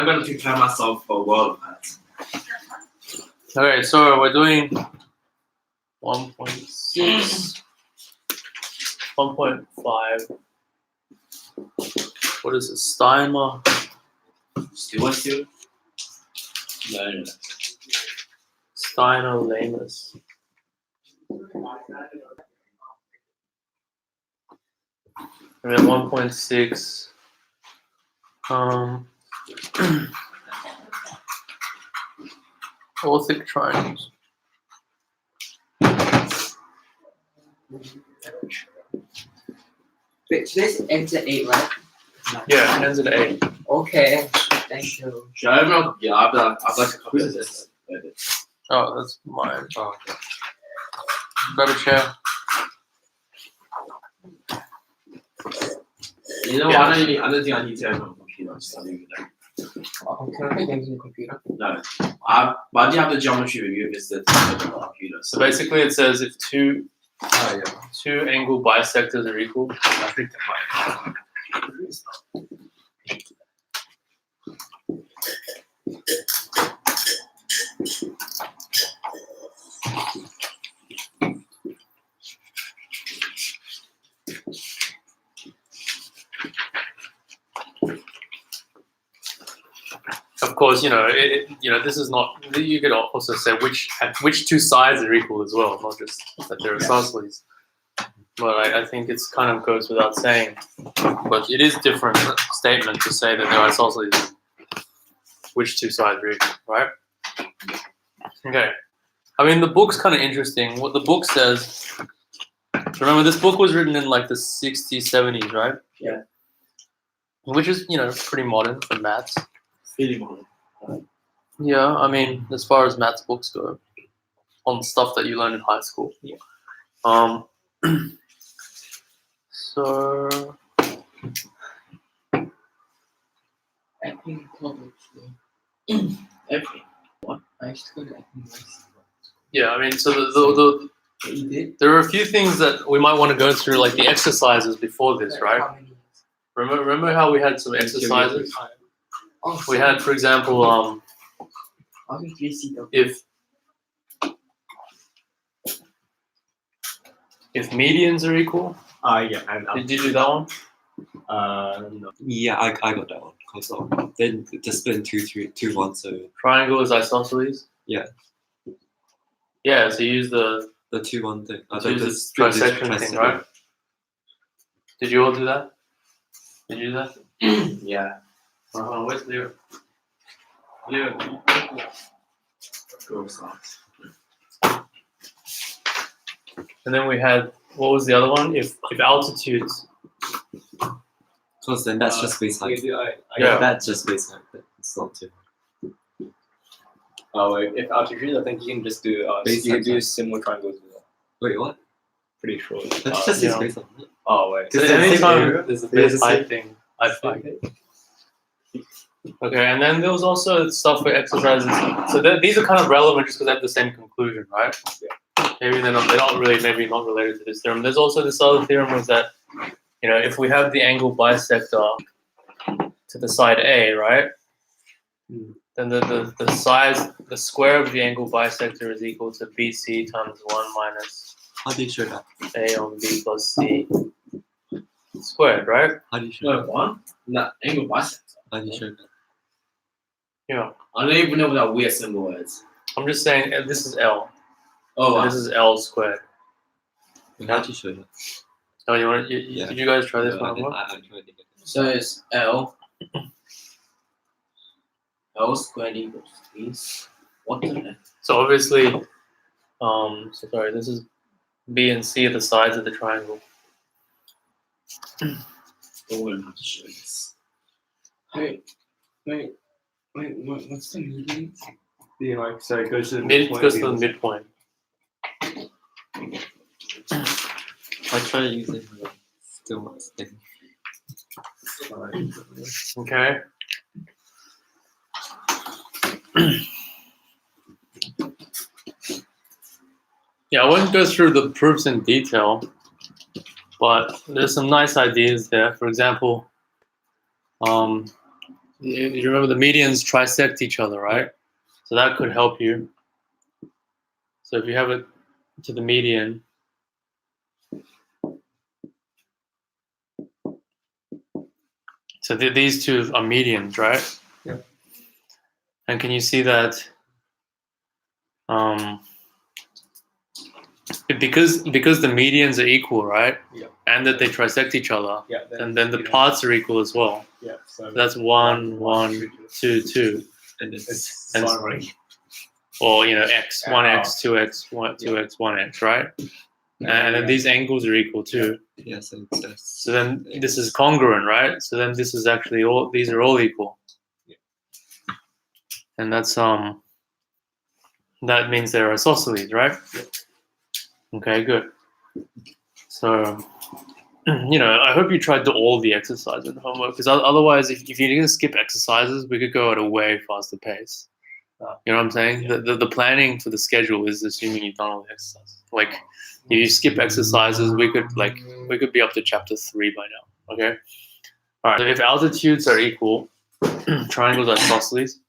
I'm gonna prepare myself for a world of maths. Okay, so we're doing 1.6, 1.5. What is it? Steiner? Still? No. Steiner-Lehmus. And then 1.6. Orthic triangles. Wait, today's ends at 8, right? Yeah, it ends at 8. Okay, thank you. Should I have not? Yeah, I'd like to copy this. Oh, that's mine. Oh, okay. Grab a chair. You know, Yeah. I don't think I need to have a computer. Just I'll leave it there. Can I get into the computer? No, I do have the geometry review if it's the computer. So basically, it says if two angle bisectors are equal. I think that might. Of course, this is not. You could also say which two sides are equal as well, not just that they're isosceles. But I think it's kind of goes without saying. But it is different statement to say that they're isosceles. Which two sides are equal, right? Okay. I mean, the book's kind of interesting. What the book says. Remember, this book was written in like the 60s, 70s, right? Yeah. Which is, pretty modern for maths. Really modern. Yeah, I mean, as far as maths books go, on stuff that you learn in high school. Yeah. So Acting college. Everything. I used to go to acting class. yeah, I mean, so the You did? there are a few things that we might want to go through, like the exercises before this, right? How many? Remember how we had some exercises? Oh, We had, for example, I was in 3C though. if medians are equal. Yeah. Did you do that one? No. Yeah, I got that one. Close up. Then just split in 2, 1, so Triangle is isosceles. yeah. Yeah, so you use the 2, 1 thing. so use the trisection thing, right? Did you all do that? Did you do that? Yeah. Where's Leo? Leo. Go socks. And then we had, what was the other one? If altitudes. Because then that's just base height. Yeah. That's just base height. It's not too. If altitude, I think you can just do Base you can do height. similar triangles as well. Wait, what? Pretty sure. That's just yeah. base height. Oh wait. So Is it the same anytime area? there's a Yeah, base it's the height same- thing, I find it. Okay, and then there was also stuff for exercises. So these are kind of relevant just because they have the same conclusion, right? Yeah. Maybe they're not really maybe not related to this theorem. There's also this other theorem was that, if we have the angle bisector to the side A, right? Then the square of the angle bisector is equal to BC times 1 minus How do you show that? A on B plus C squared, right? How do you show No, that? what? No, angle bisector. How do you show that? Yeah. I don't even know what that weird symbol is. I'm just saying this is L. Oh, And this is L squared. How do you show that? Oh, you want? Yeah. Did you guys try this No, I one? didn't. I tried to get it. so it's L. L squared equals this. What the heck? So obviously, this is B and C are the sides of the triangle. Oh, we're gonna have to show this. Wait, what's the median? So it goes to the Mid goes to the midpoint. I try to use it, but still not sticking. Okay. Yeah, I won't go through the proofs in detail, but there's some nice ideas there. For example, You remember the medians trisect each other, right? So that could help you. So if you have it to the median, so these two are medians, right? Yeah. And can you see that? Because the medians are equal, right? Yeah. And that they trisect each other, Yeah. and then the parts are equal as well. Yeah. So That's 1, 1, 2, 2. And It's And- sorry. Or x, 1x, 2x, 2x, 1x, right? And then these angles are equal too. yeah, so it's So then this is congruent, right? So then this is actually all, these are all equal. Yeah. And that's that means they're isosceles, right? Yeah. Okay, good. So I hope you tried to all the exercises in the homework, because otherwise if you're going to skip exercises, we could go at a way faster pace. You know what I'm saying? Yeah. The planning for the schedule is assuming you've done all the exercises. Like if you skip exercises, we could be up to chapter 3 by now. Okay. All right. So if altitudes are equal, triangles are isosceles.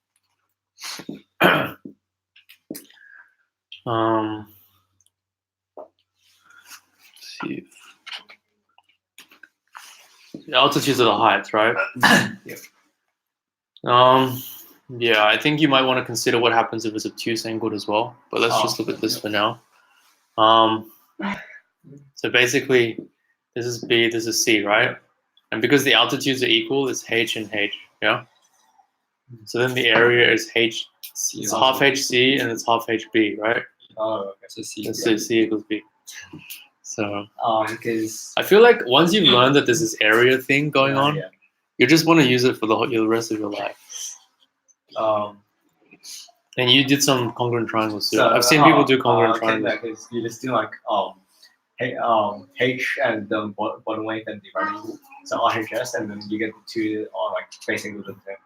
Let's see. The altitudes are the heights, right? Yeah, I think you might want to consider what happens if it's obtuse angled as well. But let's just look at this for now. So basically, this is B, this is C, right? And because the altitudes are equal, it's H and H, yeah? So then the area is H, it's half HC and it's half HB, right? Oh, okay. so C. Let's say C equals B. So Because I feel like once you've learned that there's this area thing going on, Yeah. you just want to use it for the rest of your life. And you did some congruent triangles too. I've seen people do congruent triangles. Because you just do like H and the bottom length and the right angle. So RHS, and then you get the two are like facing with the same.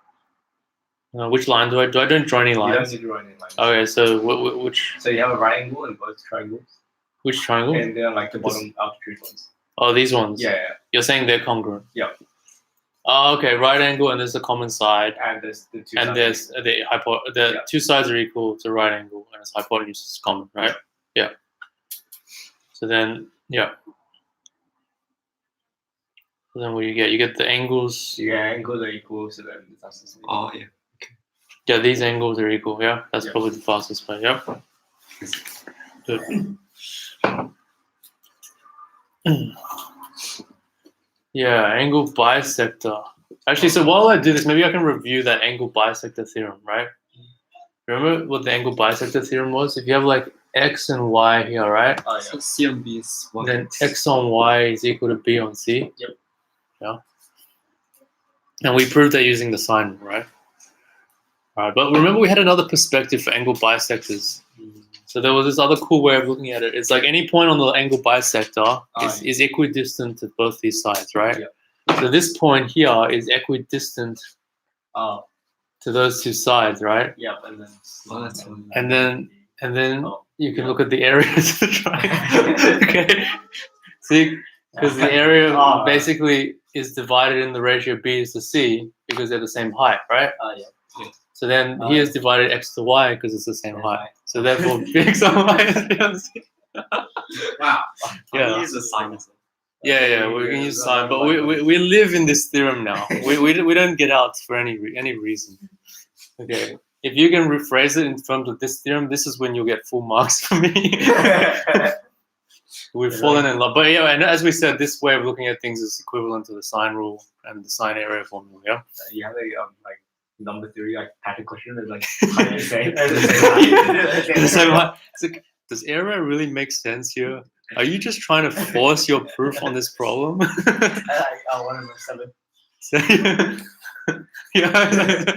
Which line do I do? I don't draw any You don't lines. need to draw any lines. Okay, so which So you have a right angle in both triangles, triangle? and they're like the bottom altitude ones. Oh, these ones. Yeah. You're saying they're congruent. Yeah. Oh, okay. Right angle, and there's a common side, And there's the two. and sides. there's the Yeah. two sides are equal to right angle, and its hypotenuse is common, right? Yeah. So then, yeah. So then what do you get? You get the angles. Yeah, angles are equal, so then it's isosceles. Oh, yeah. Yeah, these angles are equal. Yeah, that's Yeah. probably the fastest way. Yeah. Good. Yeah, angle bisector. Actually, so while I do this, maybe I can review that angle bisector theorem, right? Remember what the angle bisector theorem was? If you have like x and y here, right? Oh, So C on B is 1. Then x on y is equal to b on c. Yep. Yeah. And we proved that using the sine rule, right? All right, but remember we had another perspective for angle bisectors. So there was this other cool way of looking at it. It's like any point on the angle bisector is equidistant to both these sides, right? Yeah. So this point here is equidistant Oh, to those two sides, right? yeah, and then. Oh, that's fine. And then Oh, you can yeah. look at the areas of the triangle. Okay. See, because the area Oh, basically is divided in the ratio b is to c because they're the same height, right? Yeah. So then Oh, here is divided x to y because it's the same Yeah. height. So therefore x on y is b on c. Wow. Yeah. Use the sign as well. Yeah, we can use sine, but we live in this theorem now. We don't get out for any reason. Okay, if you can rephrase it in terms of this theorem, this is when you'll get full marks for me. We've fallen in love, but yeah, and as we said, this way of looking at things is equivalent to the sine rule and the sine area formula. Yeah. You have a like number theory, like pattern question is like The same height. It's like, does area really make sense here? Are you just trying to force your proof on this problem? I want to know 7. So, yeah.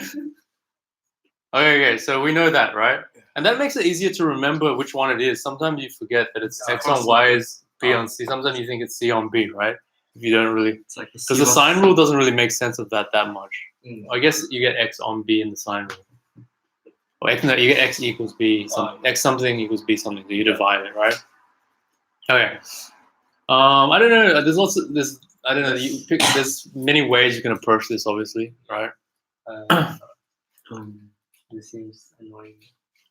Okay, so we know that, right? And that makes it easier to remember which one it is. Sometimes you forget that it's x on y is b on c. Sometimes you think it's c on b, right? If you don't really, It's like because the sine rule doesn't really make sense of that much. Mm. I guess you get x on b in the sine rule. Or no, you get x equals b, x something equals b something. So you divide it, right? Okay. I don't know. There's I don't know. You pick. There's many ways you can approach this, obviously, right? This seems annoying.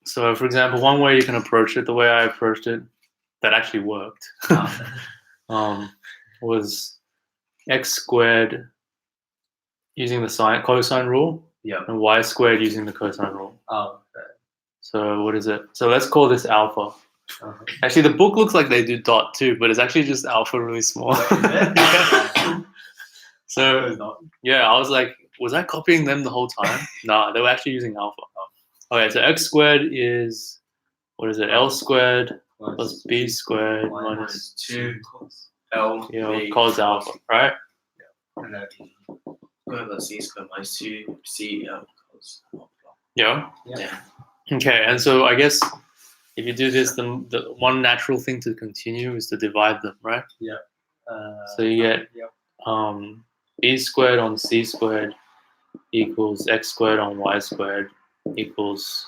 So, for example, one way you can approach it, the way I approached it, that actually worked, was x squared using the cosine rule, Yeah. and y squared using the cosine rule. Oh. So what is it? So let's call this alpha. Actually, the book looks like they do dot too, but it's actually just alpha really small. So yeah, I was like, was I copying them the whole time? No, they were actually using alpha. Okay, so x squared is, what is it? L squared plus b squared minus 2 L cos alpha, right? And then, over C squared minus 2 C L cos alpha. Yeah. Yeah. Okay, and so I guess if you do this, the one natural thing to continue is to divide them, right? So you get b squared on c squared equals x squared on y squared equals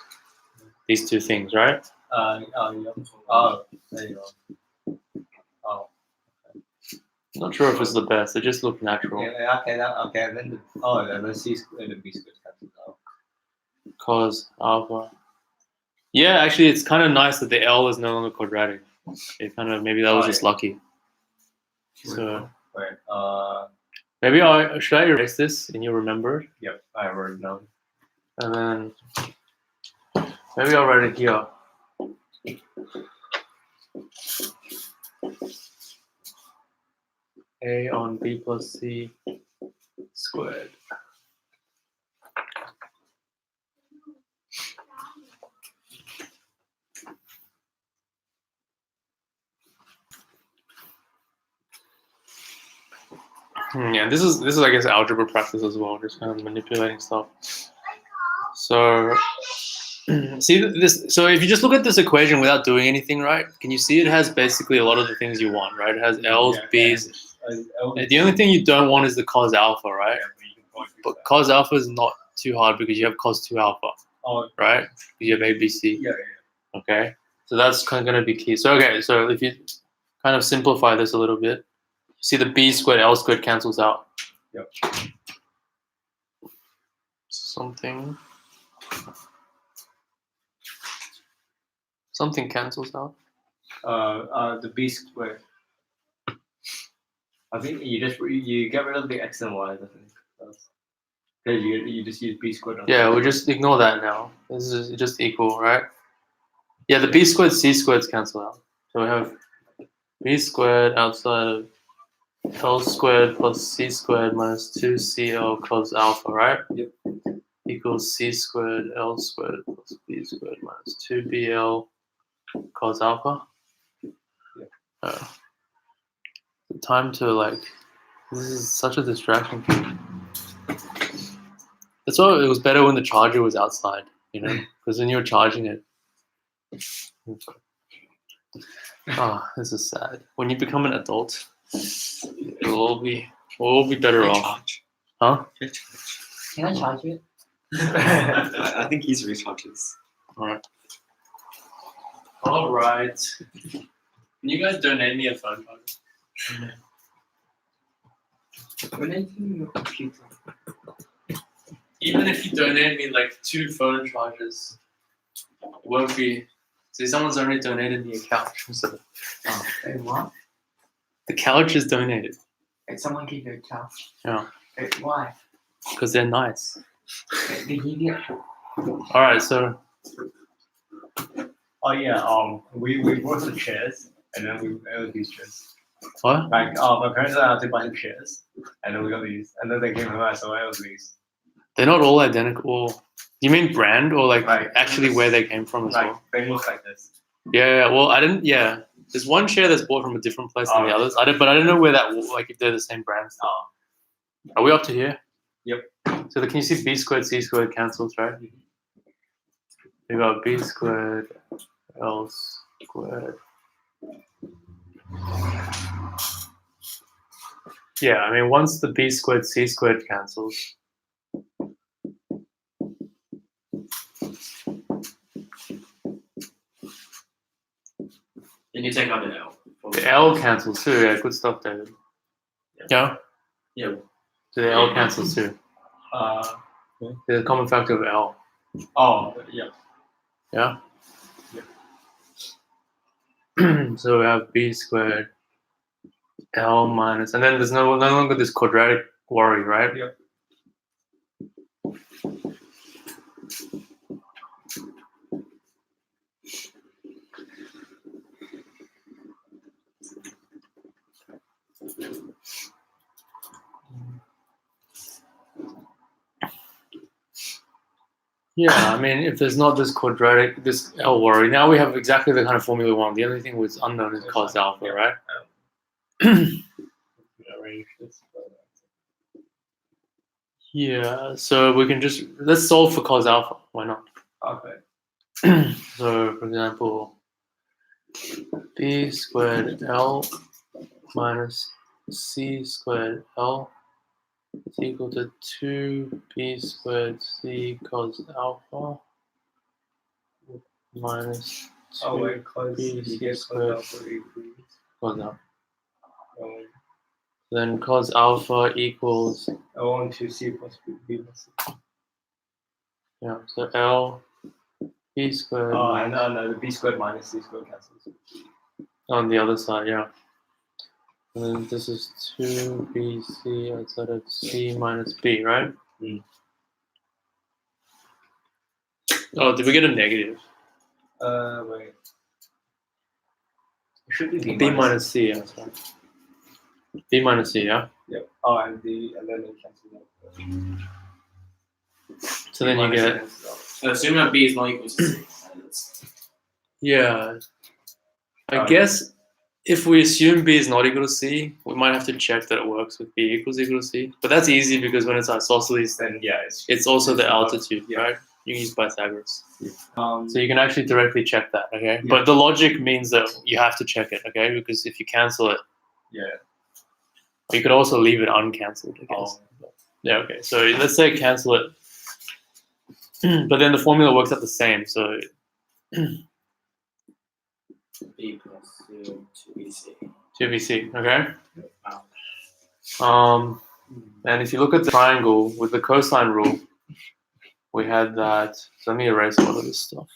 these two things, right? there you go. I'm not sure if it's the best. It just looked natural. Okay, then the C squared and B squared cancels out. Cos alpha. Yeah, actually, it's kind of nice that the L is no longer quadratic. It kind of, maybe that was just lucky. So Wait, maybe should I erase this and you remember it? yep, I wrote it down. And then maybe I'll write it here. A on b plus c squared. Yeah, this is I guess algebra practice as well, just kind of manipulating stuff. So see this. So if you just look at this equation without doing anything, right? Can you see it has basically a lot of the things you want, right? It has L's, B's. The only thing you don't want is the cos alpha, right? But cos alpha is not too hard because you have cos 2 alpha, right? You have ABC. Okay, so that's kind of going to be key. So okay, so if you kind of simplify this a little bit, see the b squared L squared cancels out. Yep. Something cancels out. The B squared. I think you get rid of the x and y. I think because you just use B squared. Yeah, we'll just ignore that now. This is just equal, right? Yeah, the b squared c squareds cancel out. So we have b squared outside of L squared plus c squared minus 2cl cos alpha, right? Yep. Equals c squared L squared plus b squared minus 2bl cos alpha. Yep. The time to this is such a distraction. That's why it was better when the charger was outside, because when you were charging it. This is sad. When you become an adult, we'll all be better off. Recharge. Huh? Recharge. Can I charge it? I think he's recharges. All right. Can you guys donate me a phone charger? Donating your computer. Even if you donate me 2 phone chargers, it won't be. See, someone's already donated me a couch. So Wait, what? the couch is donated. Wait, someone gave you a couch. Yeah. Wait, why? Because they're nice. Wait, did he get? All right, so Oh yeah, we bought some chairs and then we got these chairs. what? Like, my parents had to buy some chairs and then we got these and then they came from us, so I was these. They're not all identical. You mean brand or Right. actually where they came from as well? They look like this. Yeah. Well, I didn't. Yeah. There's one chair that's bought from a different place than the others. But I don't know where that if they're the same brands. Are we up to here? Yep. So can you see b squared c squared cancels, right? You got b squared L squared. Yeah, I mean once the b squared c squared cancels. Then you take out the L. The L cancels too. Yeah, good stuff, David. Yeah. Yeah. So the L cancels too. The common factor of L. Oh, yeah. Yeah. So we have b squared L minus, and then there's no longer this quadratic worry, right? Yep. Yeah, I mean, if there's not this quadratic, this L worry, now we have exactly the kind of formula we want. The only thing that's unknown is cos alpha, Yeah. right? Arrange this. Yeah, so we can just, let's solve for cos alpha. Why not? Okay. So, for example, b squared L minus c squared L is equal to 2b squared c cos alpha minus 2 Oh wait, cos b you c get cos squared alpha equals. cos alpha. Um, Then cos alpha equals, I want to c plus b plus c. yeah, so L b squared Oh, and no, the b squared minus c squared cancels. on the other side, yeah. And then this is 2bc outside of c minus b, right? Mm. Oh, did we get a negative? Wait. It should be B minus c, yeah, sorry. B minus c, yeah? Yep. Oh, and then it cancels out. So then you get, So assuming that b is not equal to c. yeah. I Oh, guess if we assume b is not equal to c, we might have to check that it works with b equal to c. But that's easy because when it's isosceles, then Then yeah, it's also the altitude, yeah. right? You can use Pythagoras. um So you can actually directly check that, okay? Yeah. But the logic means that you have to check it, okay? Because if you cancel it, yeah. you could also leave it uncancelled, I guess. Yeah, okay. So let's say cancel it. But then the formula works out the same. So b plus 2bc. 2bc, okay? And if you look at the triangle with the cosine rule, we had that. So let me erase all of this stuff.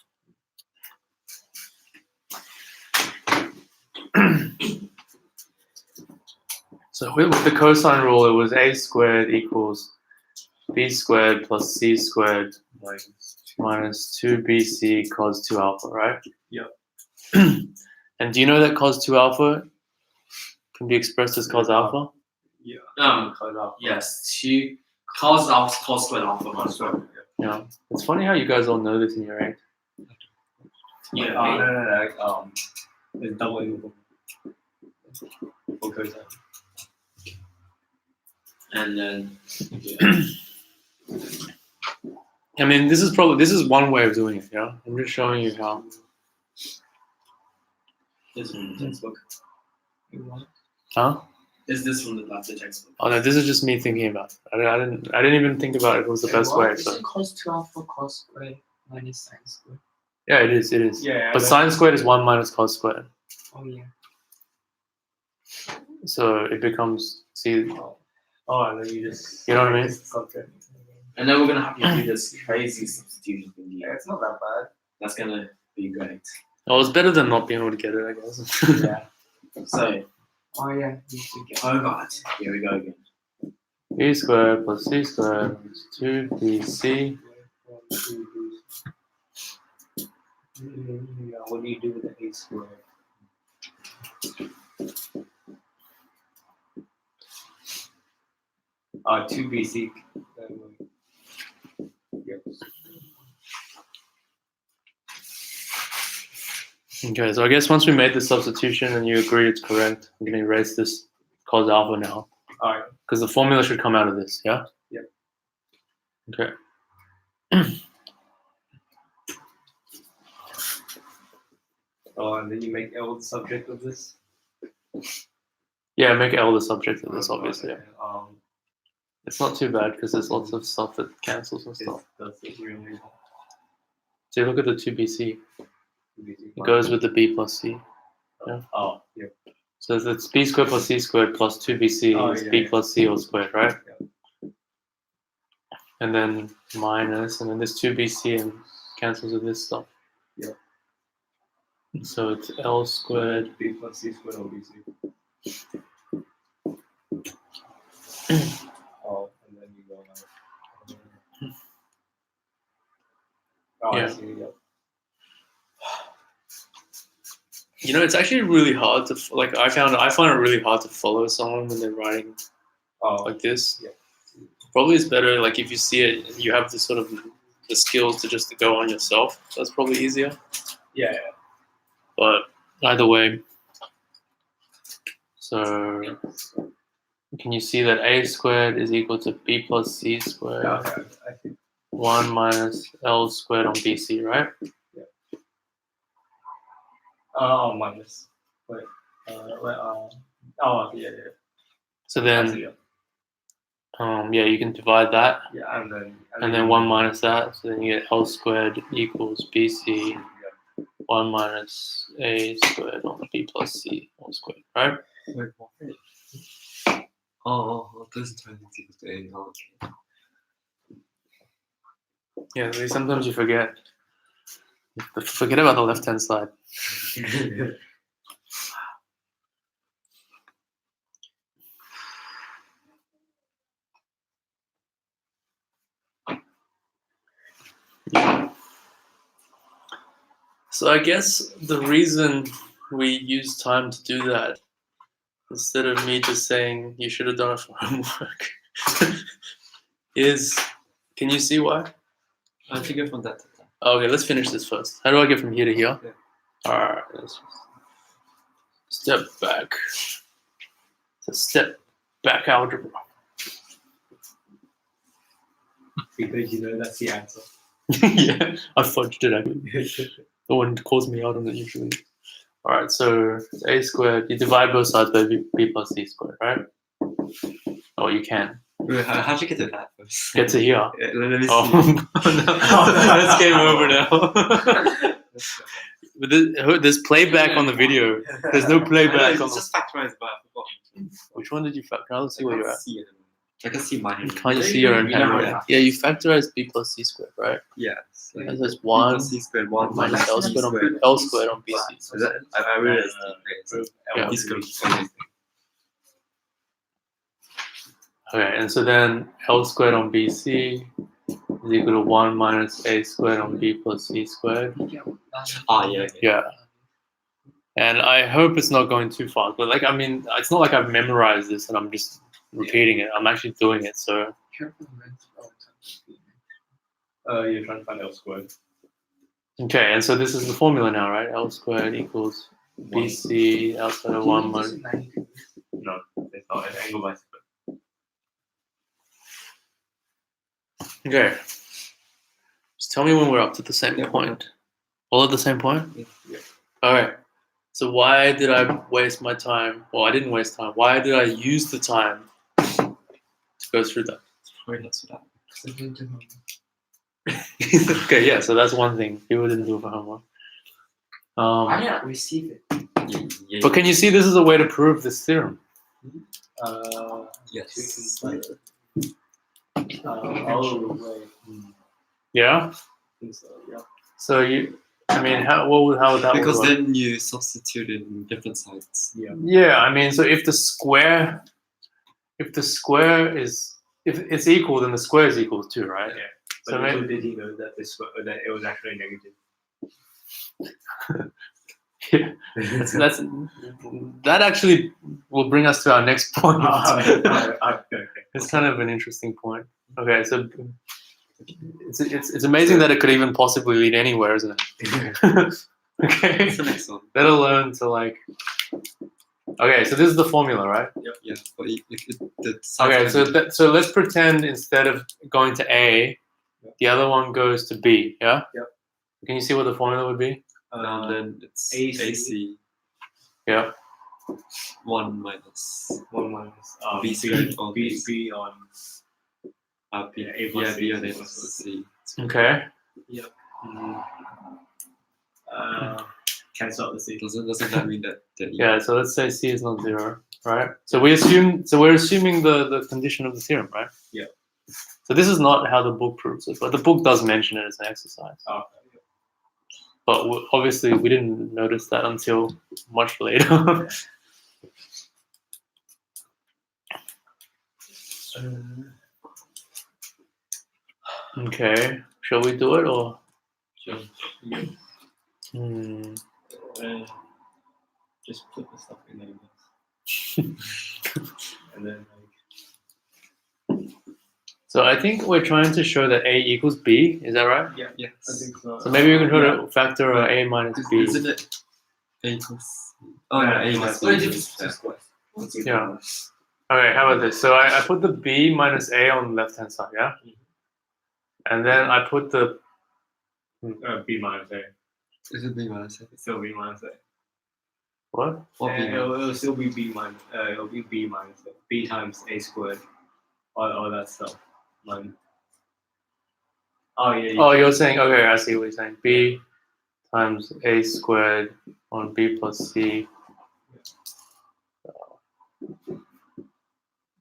So with the cosine rule, it was a squared equals b squared plus c squared minus 2bc cos 2 alpha, right? Yep. And do you know that cos 2 alpha can be expressed as cos alpha? Yeah. Cos alpha. Yes, 2 cos alpha cos squared alpha minus 1. Yeah. It's funny how you guys all know this in your 8th. Yeah. No. It's double equal. For cosine. And then yeah. I mean, this is one way of doing it, yeah? I'm just showing you how. This is from the textbook. Huh? Is this from the textbook? Oh no, this is just me thinking about it. I didn't even think about it was the best way. So Isn't cos 2 alpha cos squared minus sine squared? yeah, it is. Yeah. But sine squared is 1 minus cos squared. Oh yeah. So it becomes, see, Oh, and then you just. You know what I mean? Subtract. And then we're gonna have you do this crazy substitution thing. Yeah, it's not that bad. That's gonna be great. well, it's better than not being able to get it, I guess. Yeah. So, Oh yeah. You should get. oh god, here we go again. b squared plus c squared is 2bc. Yeah, what do you do with the a squared? Oh, 2bc. Yep. Okay, so I guess once we made the substitution and you agree it's correct, I'm going to erase this cos alpha now. Alright. Because the formula should come out of this, yeah? Yep. Okay. Oh, and then you make L the subject of this? Yeah, make L the subject of this, obviously. Okay, It's not too bad because there's lots of stuff that cancels and stuff. That's really So you look at the 2bc, easy. it goes with the b plus c. Yeah. Oh, yeah. So it's b squared plus c squared plus 2bc Oh, is yeah, b yeah. plus c all squared, right? and then minus, and then this 2bc and cancels with this stuff. Yeah. So it's L squared. B plus C squared on BC. Oh, and then you go like. Oh, Yeah. I see. Yeah. You know, it's actually really hard to like. I find it really hard to follow someone when they're writing Oh, like this. Yeah. Probably it's better like if you see it, you have the sort of the skill to just go on yourself. That's probably easier. yeah. But either way, so can you see that a squared is equal to b plus c squared? Yeah. Okay. I think. 1 minus L squared on BC, right? Oh, minus. Wait. Oh, yeah. So I then, see, yeah. yeah, you can divide that, Yeah, and then 1 minus that, so then you get L squared equals BC, 1 minus A squared on B plus C all squared, right? Wait, what? Oh, those triangles equal to A. Oh, okay. Yeah, sometimes you forget. Forget about the left-hand side. Yeah. So I guess the reason we use time to do that, instead of me just saying you should have done it for homework, is, can you see why? I think go from that to that. Okay, let's finish this first. How do I get from here to here? Yeah. Alright, let's step back. It's a step back algebra. Because you know that's the answer. Yeah, I fudged it actually. No one calls me out on it usually. Alright, so it's a squared. You divide both sides by b plus c squared, right? Oh, you can. Wait, how'd you get to that first? Get to here. Yeah, let me see. Oh, no. That's game over now. But there's playback on the video. There's no I know, playback it's on the... just factorized, but I forgot. Which one did you factor? I'll see where you're at. See it. I can see mine. Can't you see your own You know handwriting? what? Yeah, you factorize b plus c squared, right? Yeah. That's just B 1 plus C squared, 1 minus minus L C squared on squared. L squared on BC. Is that, I realized Yeah. B squared. Okay, and so then L squared on BC is equal to 1 minus A squared on B plus C squared. Ah, yeah. Yeah. And I hope it's not going too far. But like, I mean, it's not like I've memorized this and I'm just repeating it. I'm actually doing it. So You're trying to find L squared. okay, and so this is the formula now, right? L squared equals BC L squared of 1 minus. No, it's not an angle by square. Okay. Just tell me when we're up to the same point. All at the same point? Yeah. All right. So why did I waste my time? Well, I didn't waste time. Why did I use the time to go through that? Probably not so that. Okay, yeah. So that's one thing. People didn't do it for homework. I didn't receive it. Yeah. But can you see this is a way to prove this theorem? Yes. Oh, wait. Yeah. I think so, yeah. So you, I mean, how would that Because work? then you substitute in different sides. Yeah. Yeah, I mean, so if the square is, if it's equal, then the square is equal too, right? Yeah. So But little maybe, did he know that that it was actually negative. yeah, that actually will bring us to our next point. Okay. It's kind of an interesting point. Okay, so it's amazing that it could even possibly lead anywhere, isn't it? Okay, What's the next one? let alone to like. Okay, so this is the formula, right? Yeah, but the Okay, sides so let's pretend instead of going to A, the other one goes to B. Yeah. Yep. Can you see what the formula would be? and then it's AC. AC Yeah. 1 minus 1 minus B squared on B, B. B on B, Yeah, A plus yeah, C, B on C A plus plus C. Okay. cancel out the C. Doesn't that mean that Yeah. So let's say C is not 0, right? So we're assuming the condition of the theorem, right? Yeah. So this is not how the book proves it, but the book does mention it as an exercise. Oh, But obviously, we didn't notice that until much later. Okay, shall we do it or? sure. Hmm. Just put the stuff in there. And then So I think we're trying to show that A equals B. Is that right? yeah, Yes. I think so. So maybe we can try Yeah. to factor A minus B. Isn't it A plus? Oh no, A plus B. Well, is just fair. squares. Yeah. Okay, how about this? So I put the B minus A on the left hand side, yeah? And then I put the B minus A. Is it B minus A? It's still B minus A. what? Or B And minus? it'll still be B minus. It'll be B minus A. B times A squared. All that stuff. Oh yeah. Oh, you're saying, okay, I see what you're saying. B times A squared on B plus C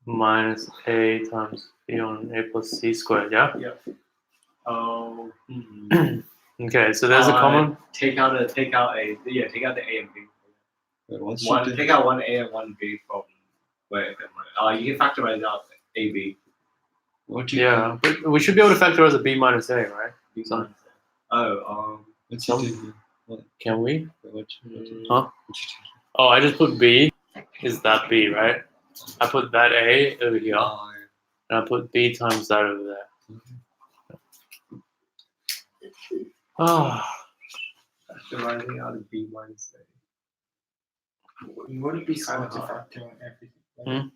minus A times B on A plus C squared, yeah? Oh. Okay, so there's a common. Take out the A. Yeah, take out the A and B. Wait, what should do? Take out one A and one B from where. You can factorize out A B. What do you Yeah, but we should be able to factorize a B minus A, right? B Some- minus A. Oh. What you do? Can we? What you Huh? Oh, I just put B is that B, right? I put that A over here, and I put B times that over there. Oh, Factorizing out of B minus A. Would it be smart to factor in everything?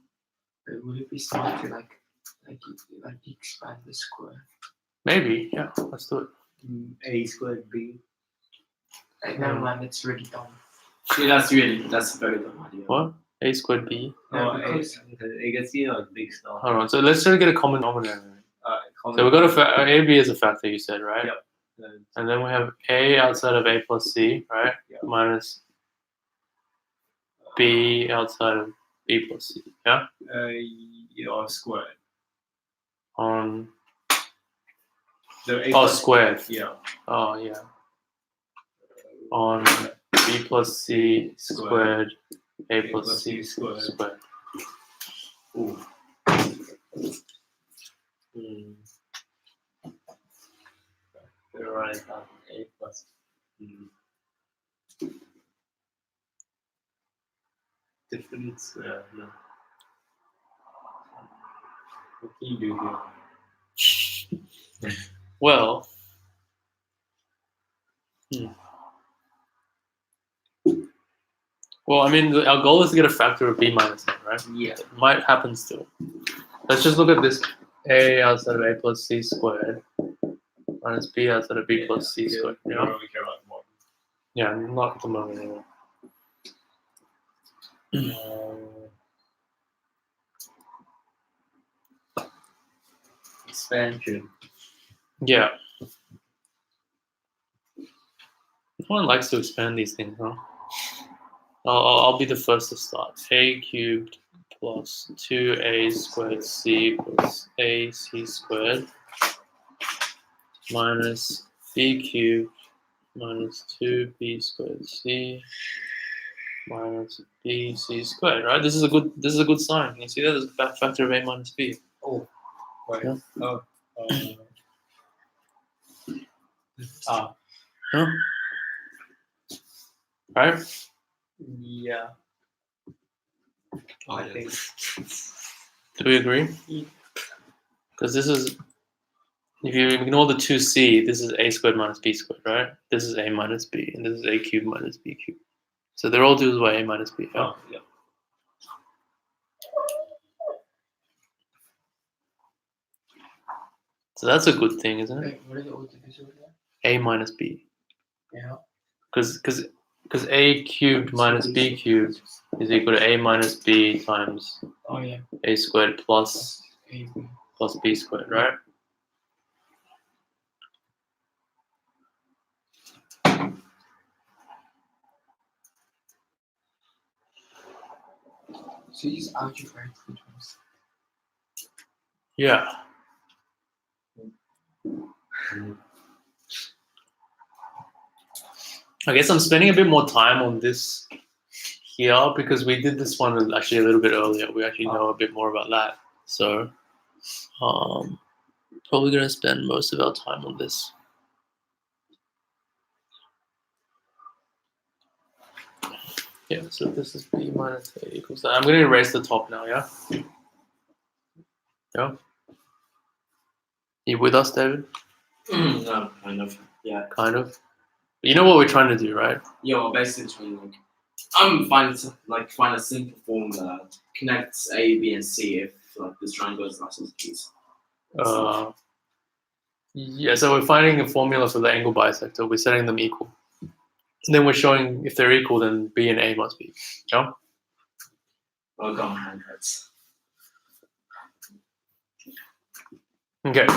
Like, would it be smart to like expand the square? maybe, yeah, let's do it. A squared B. Like, never mind, it's really dumb. Yeah, that's a very dumb idea. What? A squared B? No, Oh, because you can see a big star. Hold on, so let's try to get a common denominator. So we got A, B is a factor, you said, right? Yep. And then we have A outside of A plus C, right? Yeah. Minus B outside of B plus C, yeah? Squared. On, The A oh, plus- squared. Yeah. Oh, yeah. On B plus C squared, A plus C squared. squared. Ooh. Right, A plus. Difference. No. What can you do here? Well, well, I mean, our goal is to get a factor of B minus A, right? Yeah. It might happen still. Let's just look at this A outside of A plus C squared minus B outside of B plus C squared. We Yeah, don't really care about the model. yeah, not at the moment anymore. Expansion. Yeah. No one likes to expand these things, huh? I'll be the first to start. A cubed plus 2A squared C plus AC squared minus B cubed minus 2B squared C minus BC squared, right? This is a good sign. You see that? There's a factor of A minus B. Right. Yeah. Oh. Huh? Right? Yeah. Oh, I yeah. think. Do we agree? Because this is, if you ignore the 2C, this is A squared minus B squared, right? This is A minus B, and this is A cubed minus B cubed. So they're all due by A minus B. Yeah? Oh, yeah. So that's a good thing, isn't it? Wait, what are the order divisible there? A minus B. Yeah. Because A cubed minus B cubed is equal to A minus B times Oh yeah. A squared plus A, B squared, right? So use algebraic terms. Yeah. I guess I'm spending a bit more time on this here because we did this one actually a little bit earlier. We actually know a bit more about that. So probably going to spend most of our time on this. Yeah, so this is b minus a equals that. I'm going to erase the top now, yeah? Yeah? You with us, David? No, kind of. Yeah. Kind of. You know what we're trying to do, right? Yeah, well, basically trying to I'm find a simple formula that connects A, B, and C if like this triangle is isosceles. Yeah, so we're finding a formula for the angle bisector. We're setting them equal. And then we're showing if they're equal, then B and A must be. Yeah? I'll go on handwrites. Okay.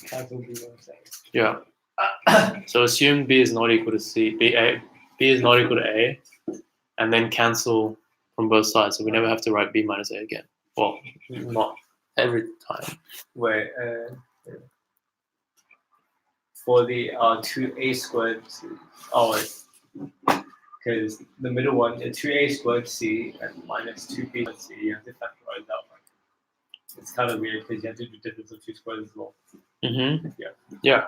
That's what we were saying. Yeah. So assume B is not equal to C. B is not equal to A, and then cancel from both sides. So we never have to write B minus A again. Well, not every time. Where for the 2a squared, because the middle one is 2a squared c and minus 2b c. You have to factorize that one. It's kind of weird because you have to do difference of two squares as well. Mm-hmm. Yeah. Yeah.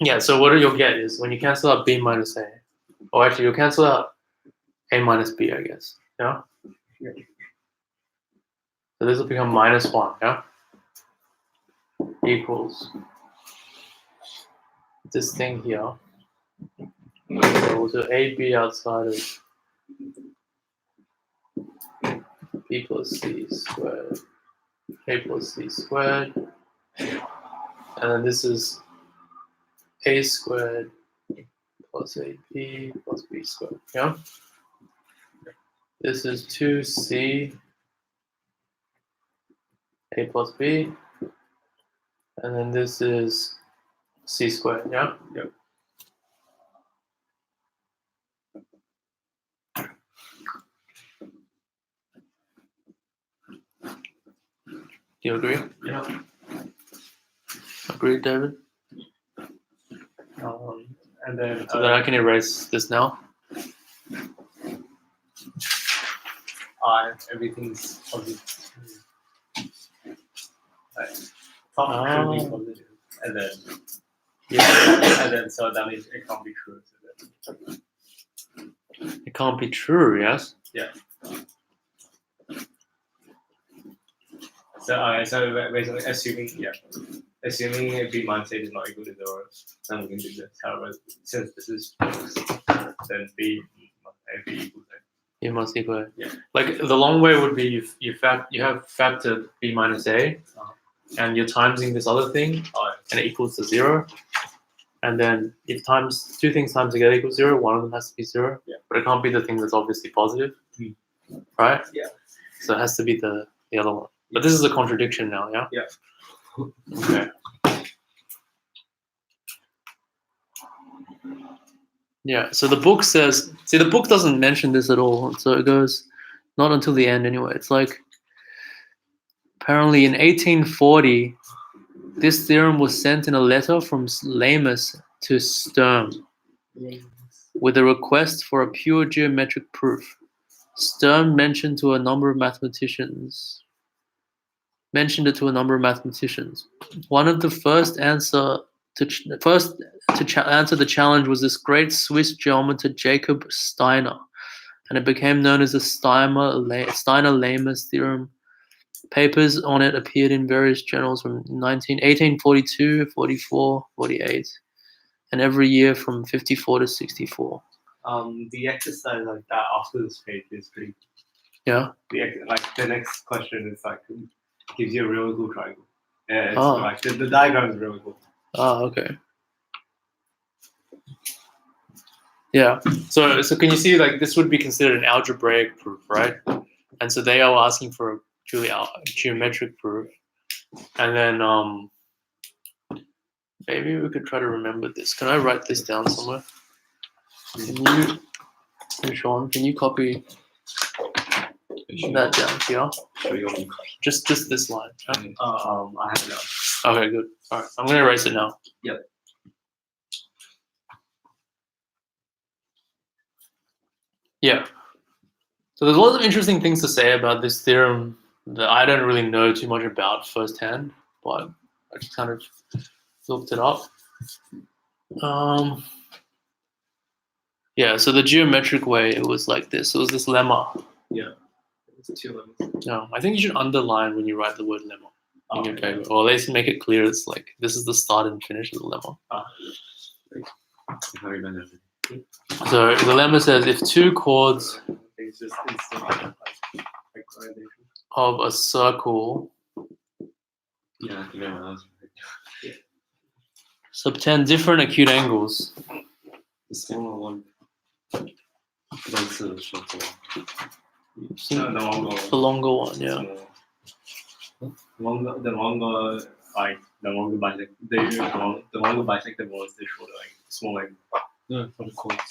Yeah, so what you'll get is when you cancel out B minus A, or actually you'll cancel out A minus B, I guess. Yeah? Yeah. So this will become minus 1, yeah? Equals this thing here. So we'll do AB outside of B plus C squared, A plus C squared. And then this is A squared plus AB plus B squared, yeah? This is 2C A plus B, and then this is C squared, yeah? Yep. Do you agree? Yeah. Agree, David? And then So then I can erase this now. everything's positive. Top should be positive, and then and then so that means it can't be true. So then, It can't be true, yes? yeah. So basically assuming B minus A is not equal to 0, then we can do this. However, since this is then B must be equal to A. You must equal. Yeah. Like the long way would be you have factored B minus A, and you're timesing this other thing, and it equals to 0. And then if times two things times together equals 0, one of them has to be 0. Yeah. But it can't be the thing that's obviously positive, right? Yeah. So it has to be the other one. But this is a contradiction now, yeah? Yeah. Okay. Yeah, so the book says, see, the book doesn't mention this at all. So it goes not until the end anyway. It's like, apparently in 1840, this theorem was sent in a letter from Lehmus to Sturm with a request for a pure geometric proof. Sturm mentioned it to a number of mathematicians. One of the first answer to answer the challenge was this great Swiss geometer Jacob Steiner, and it became known as the Steiner-Lehmus Theorem. Papers on it appeared in various journals from 1842, 44, 48, and every year from 54 to 64. The exercise like that after this page is pretty. Yeah. The next question is like gives you a really cool triangle. Yeah, it's Oh. like the diagram is really cool. Oh, okay. Yeah. So can you see, like, this would be considered an algebraic proof, right? And so they are asking for a purely geometric proof. And then maybe we could try to remember this. Can I write this down somewhere? Hey, Sean, can you copy that down here? Show you on Just this line. Yeah? I have it now. Okay, good. All right, I'm gonna erase it now. Yep. Yeah. So there's lots of interesting things to say about this theorem that I don't really know too much about firsthand, but I just kind of looked it up. Yeah, so the geometric way, it was like this. It was this lemma. It's 2 lemmas. No, I think you should underline when you write the word lemma in your Okay. paper, or at least make it clear it's like this is the start and finish of the lemma. how you manage it. So the lemma says if two chords It's just instant like correlation. of a circle Yeah, I think I was subtend different acute angles, the smaller one. That's the shorter one. No, the longer the longer one, yeah. Longer, the longer, like the longer bisect, the longer bisected one is the shorter, like small, like No, for the chords.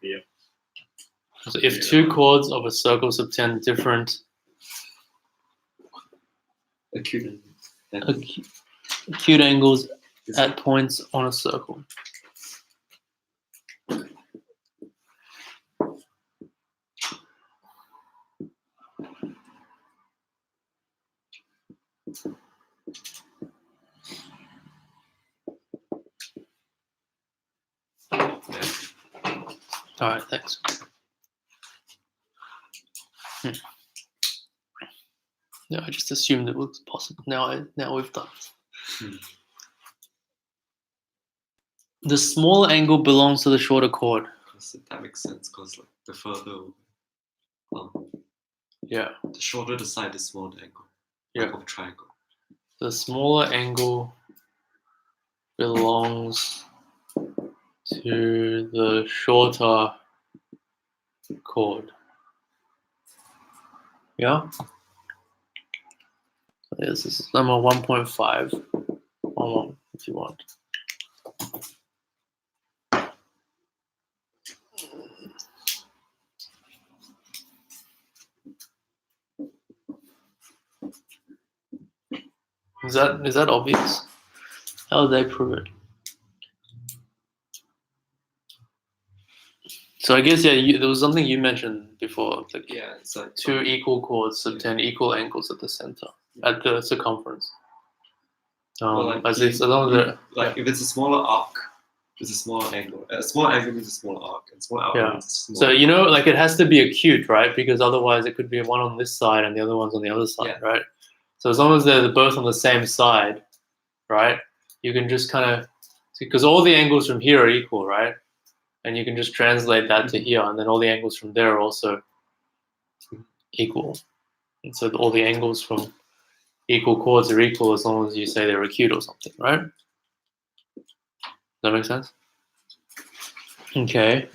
yeah. So if two chords of a circle subtend different Acute. Yeah. acute angles at points on a circle. All right, thanks. No, I just assumed it was possible. Now we've done it. The small angle belongs to the shorter chord. That makes sense because like the further, Yeah. the shorter the side, the smaller the angle. Yeah. Like of a triangle. The smaller angle belongs to the shorter chord. Yeah? Yes, this is number 1.5. 1 if you want. Is that obvious? How did they prove it? So I guess there was something you mentioned before, like Yeah, it's like two equal chords subtend equal angles at the center, at the circumference. well, like, As long as like if it's a smaller arc, it's a smaller angle. A smaller angle means a smaller arc, and smaller arc Yeah. means a smaller. so like it has to be acute, right? Because otherwise it could be one on this side and the other one's on the other side, Yeah. right? So as long as they're both on the same side, right? You can just kind of because all the angles from here are equal, right? And you can just translate that to here, and then all the angles from there are also equal. And so all the angles from equal chords are equal as long as you say they're acute or something, right? Does that make sense? Okay.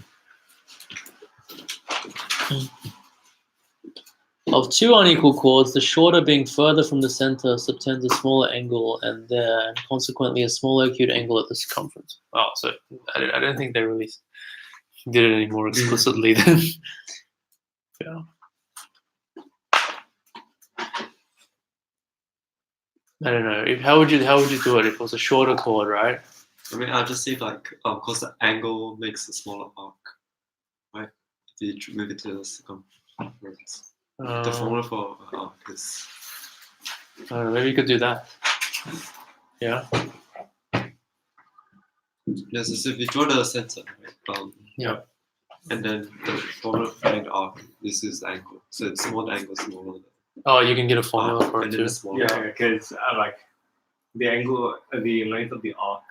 Of two unequal chords, the shorter being further from the center subtends a smaller angle and consequently a smaller acute angle at the circumference. Oh, so I don't think they really did it any more explicitly than yeah. I don't know. How would you do it if it was a shorter chord, right? I mean, I'll just say like, because the angle makes a smaller arc, right? If you move it to the circumference. The formula for arc is. I don't know, maybe you could do that. Yeah. Yes, so if you draw the center, right? Yeah. And then the formula for the arc, this is the angle. So it's smaller angle, smaller. Oh, you can get a formula for it and then too. the smaller Yeah, because like the angle, the length of the arc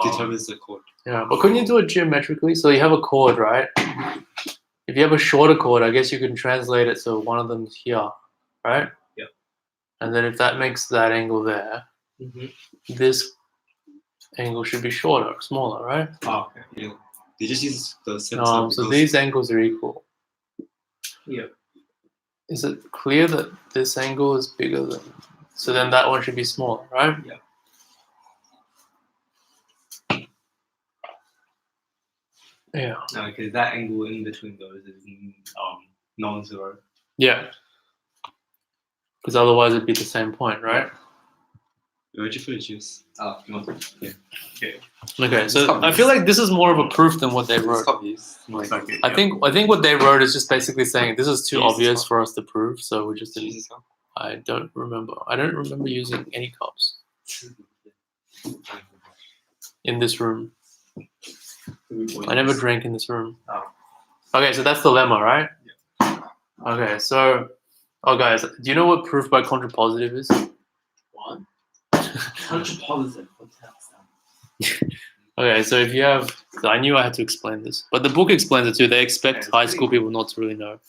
determines the chord. Yeah, but couldn't you do it geometrically? So you have a chord, right? If you have a shorter chord, I guess you can translate it so one of them's here, right? Yeah. And then if that makes that angle there, this angle should be shorter, smaller, right? Oh, okay. Yeah. They just use the center. So because- these angles are equal. Yeah. Is it clear that this angle is bigger than? So then that one should be smaller, right? Yeah. Yeah. No, because that angle in between those is non-zero. Yeah. Because otherwise it'd be the same point, right? Where'd you put the juice? Oh, you want Yeah. Okay. Okay, so I feel like this is more of a proof than what they It's wrote. copies. Most likely. I think what they wrote is just basically saying this is too Jesus obvious cup. for us to prove, so we just didn't. Jesus cup. I don't remember using any cups in this room. I never drank in this room. Oh. Okay, so that's the lemma, right? Yeah. Okay, so guys, do you know what proof by contrapositive is? What? Contrapositive. What the hell is that? Okay, so if you have, so I knew I had to explain this, but the book explains it too. They expect high school people not to really know.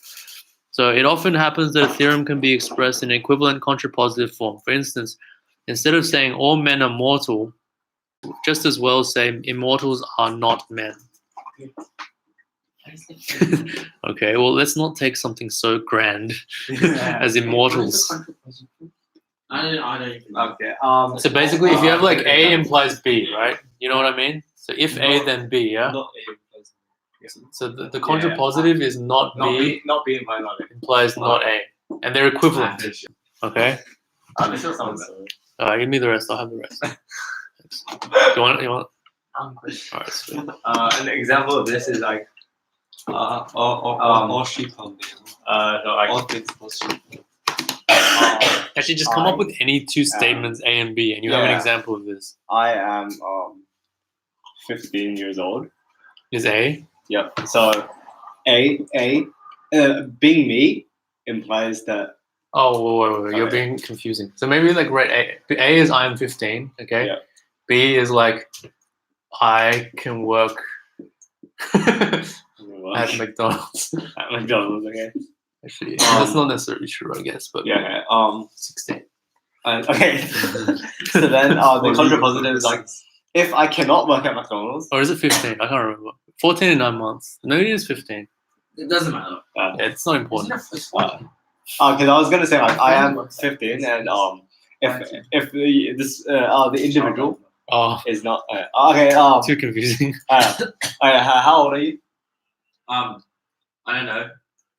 So it often happens that a theorem can be expressed in equivalent contrapositive form. For instance, instead of saying all men are mortal, just as well say immortals are not men. Okay, well, let's not take something so grand as immortals. I don't even know. Okay. So basically, if you have like A implies B, right? You know what I mean? So if A, then B, yeah? Not A implies. So the contrapositive is not B, Not be implied not it. implies not A. And they're equivalent, okay? This is something. Give me the rest, I'll have the rest. Thanks. You want? Alright, sweet. An example of this is like Or sheep on so like all things plus sheep. Actually, just come up with any two statements, A and B, and you have an yeah. example of this. I am 15 years old. Is A? Yep. So being me implies that. Oh, wait, you're Okay. being confusing. So maybe like write A. A is I am 15, okay? Yeah. B is like I can work at McDonald's. At McDonald's, okay. Actually, that's not necessarily true, I guess, but Yeah. 16. Okay. So then the contrapositive is like, if I cannot work at McDonald's. Or is it 15? I can't remember. 14 in 9 months. Maybe it's 15. It doesn't matter. Yeah, it's not important. It's fine. Because I was gonna say like I am 15 and if the individual Oh, is not okay. too confusing. How old are you? I don't know.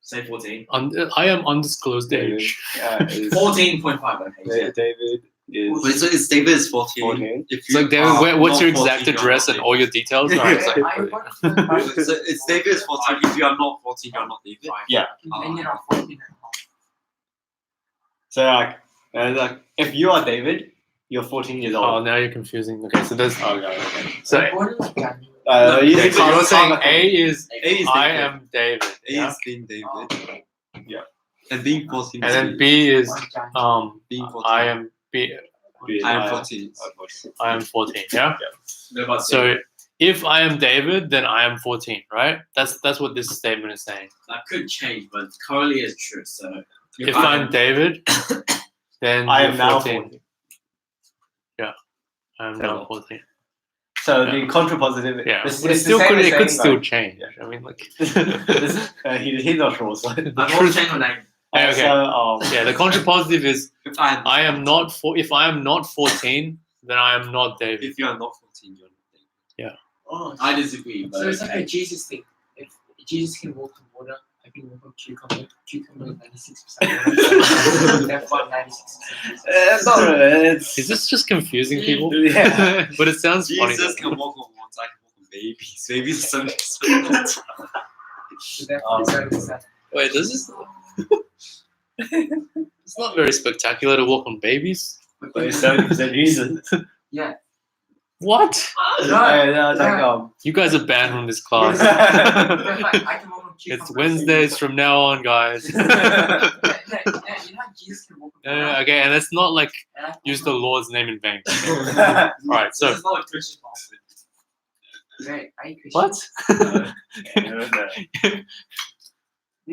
Say 14. I am undisclosed age. 14.5. Okay. David is Wait, so it's David is 14. 14. If It's like, David, are what's not your 14, exact you're address not and all your details? Alright, it's like, So it's David is 14. If you are not 14, you're not David. Yeah. So like if you are David, you're 14 years oh, old. now you're confusing. Okay, so there's. Okay. So, You so you're saying can't- A is A is I David. am David. A Yeah? is being David. Yeah. And being 14 And is then B is being 14. I am B. I am 14. I am 14. Yeah. They're about to So if I am David, then I am 14. Right? That's what this statement is saying. that could change, but currently it's true. So If I'm David, then I you're am now 14. 14. I am now 14. So Yeah. the contrapositive. Yeah, This, but it's it still the same could. as It could saying, still like, change. I mean, like. he's not sure. So. the I've truth- changed my name. Okay. So Yeah, the contrapositive is If I am, I am not if I am not 14, then I am not David. if you are not 14, you're not David. Oh, I disagree, but so it's like okay. a Jesus thing. If Jesus can walk on water, I can walk on cucumber. Cucumber is 96%. Therefore, 96%. it's not really. It's Is this just confusing people? Yeah. But it sounds funny. Jesus though. can walk on water, I can walk on babies. Babies are 70%. So therefore, 70%. Wait, this is. It's not very spectacular to walk on babies. But it's 70% Jesus. Yeah. What? No, it's like You guys are banned from this class. I can walk on cucumber. It's Wednesdays from now on, guys. You know how Jesus can walk on water? Okay, and let's not like And I can use walk the on- Lord's name in vain. Alright, so This is not a Christian passage. Right, I Christian. what?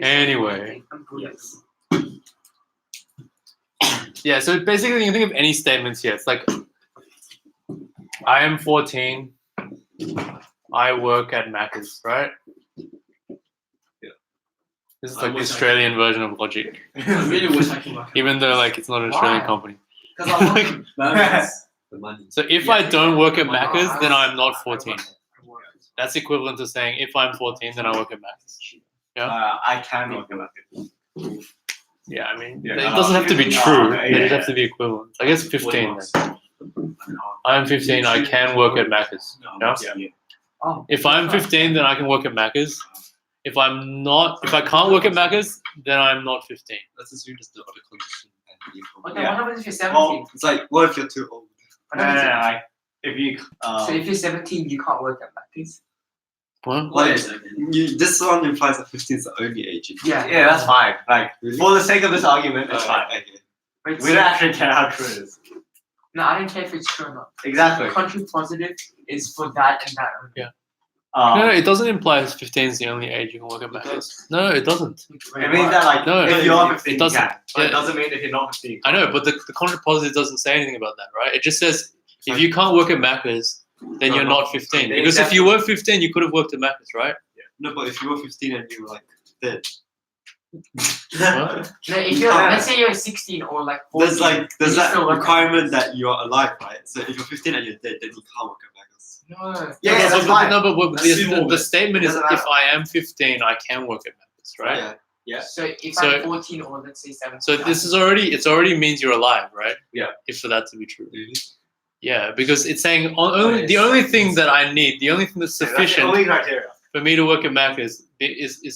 Anyway. I'm Buddhist. Yeah, so basically you can think of any statements here. It's like I am 14. I work at Macca's, right? Yeah. This is I like the wish I Australian version of logic. I really wish I could work. Even though like it's not an Australian Why? company. Because I want burgers. The money. So if I don't work at Macca's, then I'm not 14. That's equivalent to saying if I'm 14, then I work at Mac's. I can work at Mac's. Yeah, I mean, Yeah, it doesn't have to be true. okay, They just yeah, have to be equivalent. I guess 15. Then. No, I'm 15. I can work at Mac's. Yeah? Oh, If I'm 15, then I can work at Mac's. If I'm not, if I can't work at Mac's, then I'm not 15. Let's assume just the other condition and the okay, equal. what happens if you're 17? It's like, what if you're too old? What happens If you so if you're 17, you can't work at Mac's? What? Wait a Like, second. this one implies that 15 is the only age. Yeah. yeah, that's fine. Like Really? for the sake of this argument, it's fine. Okay. Wait, We don't actually care how true it is. no, I don't care if it's true or not. Exactly. Contrapositive is for that and that only. Yeah. Um, No, it doesn't imply 15 is the only age you can work at Mac's. No, it doesn't. it means that like No, if you're 15, it doesn't. you can. But it Yeah. doesn't mean if you're not 15. I know, but the contrapositive doesn't say anything about that, right? It just says if you can't work at Mac's, then you're not 15. Because if you were 15, you could have worked at Mac's, right? No, but if you were 15 and you were like dead, What? No, if you're, let's say you're 16 or like 14. there's you that still work at requirement that you are alive, right? So if you're 15 and you're dead, then you can't work at Mac's. No. Yeah, No, that's but, fine. no, but Let's the, see the, more. the statement is Doesn't if I am 15, I can work at Mac's, right? Yeah. Yeah. So if So- I'm 14 or let's say 17. So this is already means you're alive, right? Yeah. If for that to be true. Really? Yeah, because it's saying the only thing that I need, the only thing that's That's the sufficient only criteria. for me to work at Mac is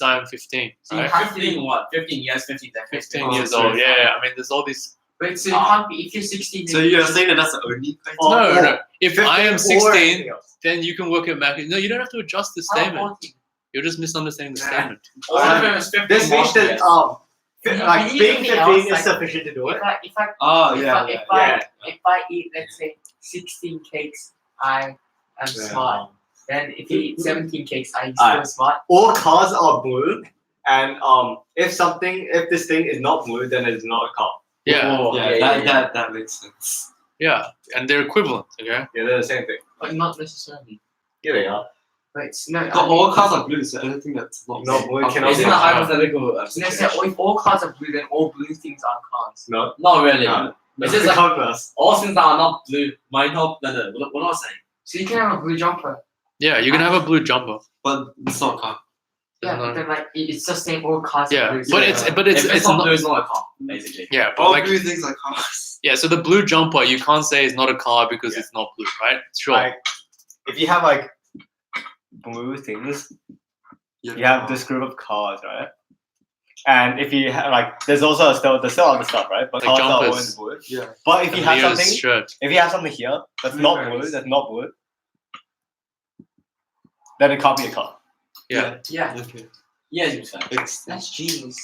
I am 15, So you right? have to be, 15 what? 15 years, 15 decades. 15 years old. Yeah, I mean, there's all these. wait, so you can't be, if you're 16. So you're saying that that's the only criteria? Or- No, no. If I am 15 or 16, anything else. then you can work at Mac. No, you don't have to adjust the I'm statement. 14. You're just misunderstanding the Yeah. statement. All of them is 15 This means that years. like You need being something 15 else, is like- sufficient to do it. If I Oh, if, yeah, I, yeah. if I eat, let's say, 16 cakes, I am Yeah. smart. Then if you eat 17 cakes, are you Alright. still smart? All cars are blue, and if this thing is not blue, then it's not a car. Yeah, Oh, Yeah, that makes sense. yeah, and they're equivalent. Okay. Yeah, they're the same thing. But not necessarily. Yeah, they are. But it's no. But all cars are blue, so anything that's not Not blue cannot Isn't be a a car. hypothetical No, so situation? if all cars are blue, then all blue things are cars. No, Not really. no. It's just like converse. all things that are not blue might not. No, what am I saying? So you can have a blue jumper. Yeah, you can have a blue jumper. But it's not a car. Yeah, No. but then like it's just saying all cars Yeah, are blue. but If it's not not. blue, it's not a car, basically. Yeah, but All like blue things are cars. yeah, so the blue jumper you can't say is not a car because Yeah. it's not blue, right? Sure. Like, if you have like blue things, you have this group of cars, right? And if you have like, there's still other stuff, right? But Like cars are jumpers. always blue. Yeah. But if you have Leo's something, shirt. if you have something here that's not blue, then it can't be a car. Yeah. Yeah, Okay. Yeah, you said. It's that's genius.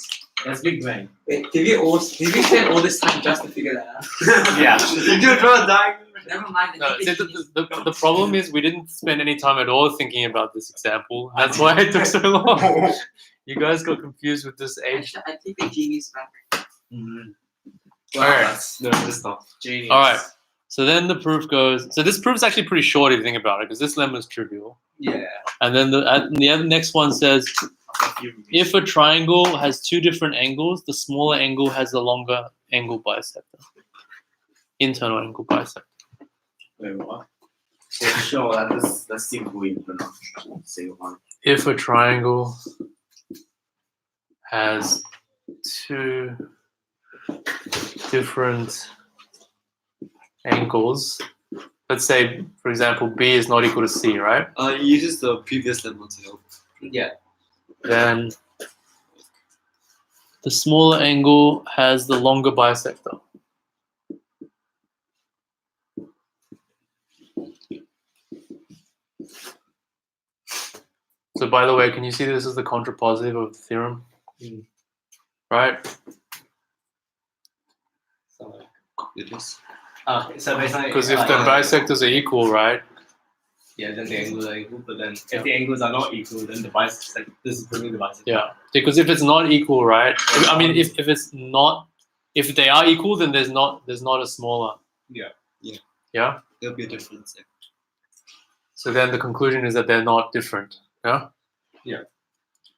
That's big brain. Wait, did we spend all this time just to figure that out? Yeah. you do draw a diagram. Never mind. No, see, the problem is we didn't spend any time at all thinking about this example. That's why it took so long. You guys got confused with this age. I take the genius back. Alright. No, it's not. Genius. All right. So then the proof goes. So this proof is actually pretty short if you think about it, because this lemma is trivial. Yeah. And then the other next one says, if a triangle has two different angles, the smaller angle has the longer angle bisector. Internal angle bisector. Wait, what? For sure, that's simple even. Say one. If a triangle has two different angles, let's say, for example, B is not equal to C, right? You use the previous lemma to help. Yeah. Then the smaller angle has the longer bisector. So by the way, can you see this is the contrapositive of the theorem? Right? It is. Okay, so basically, Because if the bisectors are equal, right? yeah, then the angles are equal. But then if the angles are not equal, then the bisector, like this is proving the bisector. Yeah. Because if it's not equal, right? I mean, if it's not, if they are equal, then there's not a smaller. Yeah. Yeah. Yeah. There'll be a difference. Yeah. So then the conclusion is that they're not different. Yeah. Yeah.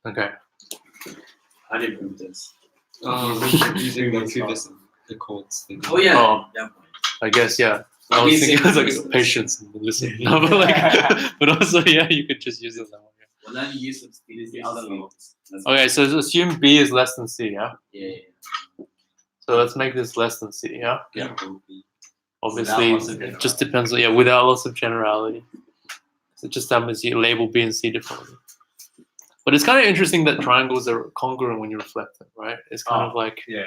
Okay. I didn't prove this. Using the previous the chords thing. Oh yeah. Oh. Yeah. I guess yeah. I was These thinking things- like patience and listen. No, but like, but also yeah, you could just use it that way. Well, then you use the other ones. Okay, so assume B is less than C, yeah. Yeah. So let's make this less than C, yeah. Yeah. Obviously, loss of it just depends. Yeah, without loss of generality. So it just happens you label B and C differently. But it's kind of interesting that triangles are congruent when you reflect them, right? It's kind of like Yeah.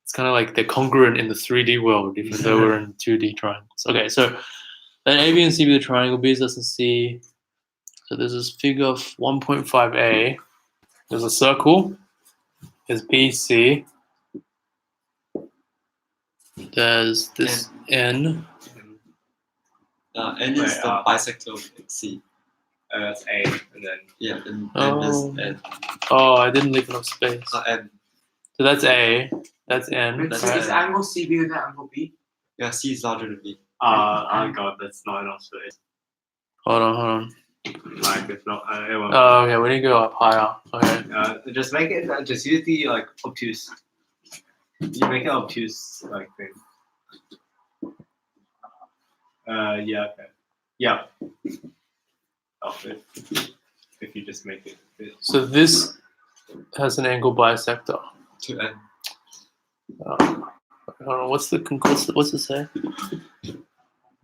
it's kind of like they're congruent in the 3D world, even though we're in 2D triangles. Okay, so then A, B, and C be the triangle. B is less than C. So there's this figure of 1.5a. There's a circle. There's BC. There's this N. N is the bisector of C. That's A, and then Yeah, and Oh. there's N. Oh, I didn't leave enough space. N. So that's A. That's N. Wait, That's so right? is angle C bigger than angle B? Yeah, C is larger than B. oh god, that's not enough space. Hold on. Like it's not. It won't. Oh, okay, we need to go up higher. Okay. Just make it. Just use the like obtuse. You make it obtuse like thing. Yeah. Okay. Yeah. Oh, if you just make it. So this has an angle bisector. To N. Hold on, what's it say?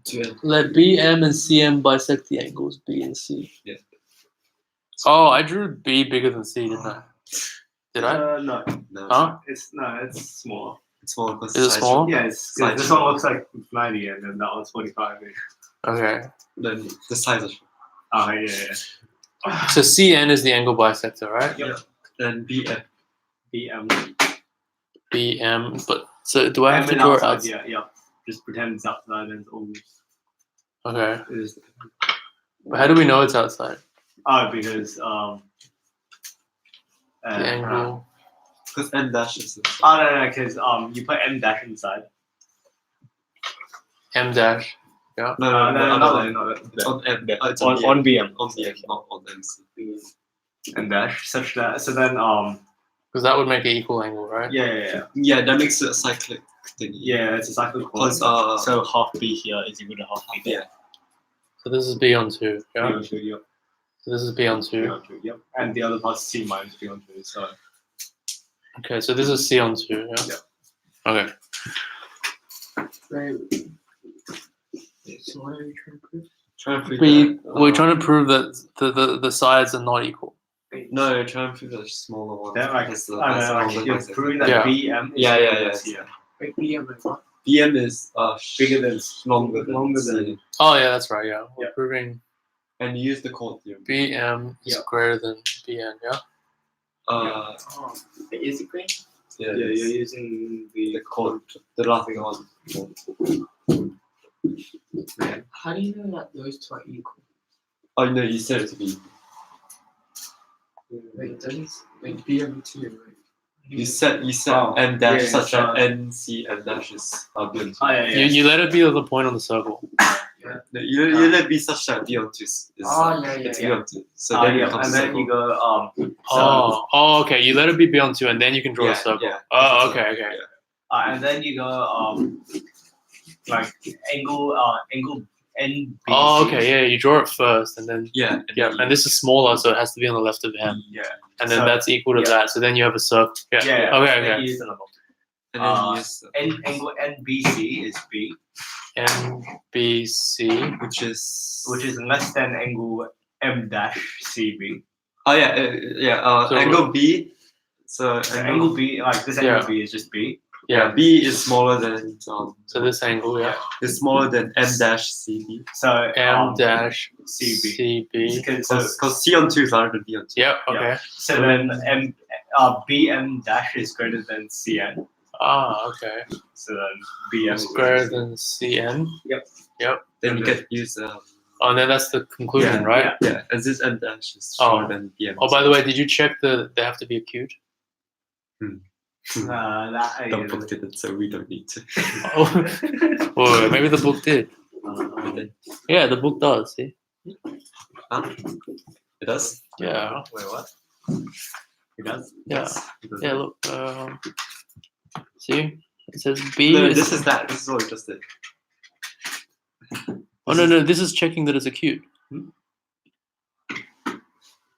To N. Let BM and CM bisect the angles B and C. Yes. Oh, I drew B bigger than C, didn't I? Did I? No. No. Huh? It's small. It's small because Is it small? Yeah, Side this shot. one looks like 90, and then that one's 45. Okay. Then the size of. Oh yeah. So CN is the angle bisector, right? Yep. Then BF. BM. BM, but so do I have to and draw it outside, outside? Yeah. Just pretend it's outside and it's all. Okay. It is. But how do we know it's outside? Because The angle. Because N dash is. no, because you put M dash inside. M dash. Yeah. No, It's on M. It's on BM. BM. On BM, not on MC. M dash such that so then Because that would make an equal angle, right? yeah. Yeah, that makes it a cyclic thing. Yeah, it's a cyclic Because chord. So half B here is equal to half B there. yeah. So this is B on 2. Yeah. Yep. So this is B on 2. Yep. And the other part's C minus B on 2. So Okay, so this is C on 2. Yeah. Okay. Right. So what are we trying to prove? Try and prove We're trying to prove that the sides are not equal. No, try and prove the smaller one. then like has the you're bisector. proving that Yeah. BM is Yeah, bigger yeah, than yeah. C. Wait, BM and what? BM is Bigger than longer than longer C. than- Oh yeah, that's right. Yeah, we're Yeah. proving And you use the chord theorem. BM is Yeah. greater than BN. Yeah. Oh, is it green? Yeah, Yeah, it's you're using the chord, the laughing one. How do you know that those two are equal? Oh no, you said it to be. Wait, doesn't wait BM2, right? You said Oh, M dash yeah, such so- that N C M dash is beyond 2. Oh yeah, You let it be the point on the circle. No, you let it be such that beyond 2 is it's yeah. beyond 2. So then you come and to then you go Oh, okay. You let it be beyond 2, and then you can draw Yeah, a circle. yeah. Oh, okay. and then you go like angle NBC. Oh, okay. Yeah, you draw it first, and then Yeah. and this is smaller, so it has to be on the left of M, Yeah. and then So- that's equal to yeah. that. So then you have a circle. Yeah. Yeah. Okay. Then Okay. you use the number. And then you use Angle NBC is B, NBC. which is less than angle M dash CB. oh yeah So- angle B. So So angle B, like this angle Yeah. B is just B. Yeah. B is smaller than So this angle, yeah. is smaller than M dash CB. So M dash CB. CB. Because C on 2 is larger than B on 2. Yep. Okay. So then BM dash is greater than CN. Ah. Okay. So then BM It's is greater than CN. Then you can use Oh, and then that's the conclusion, right? Yeah, as this M dash is Oh. shorter than BM. Oh, by the way, did you check they have to be acute? that the book did it, so we don't need to. Oh, or maybe the book did. Yeah, the book does. See? Huh? It does? Yeah. Wait, what? It does? Yeah. It does. Yeah. Look. See, it says B. No, is- this is that. This is what we just did. Oh no, this is checking that it's acute. Hmm?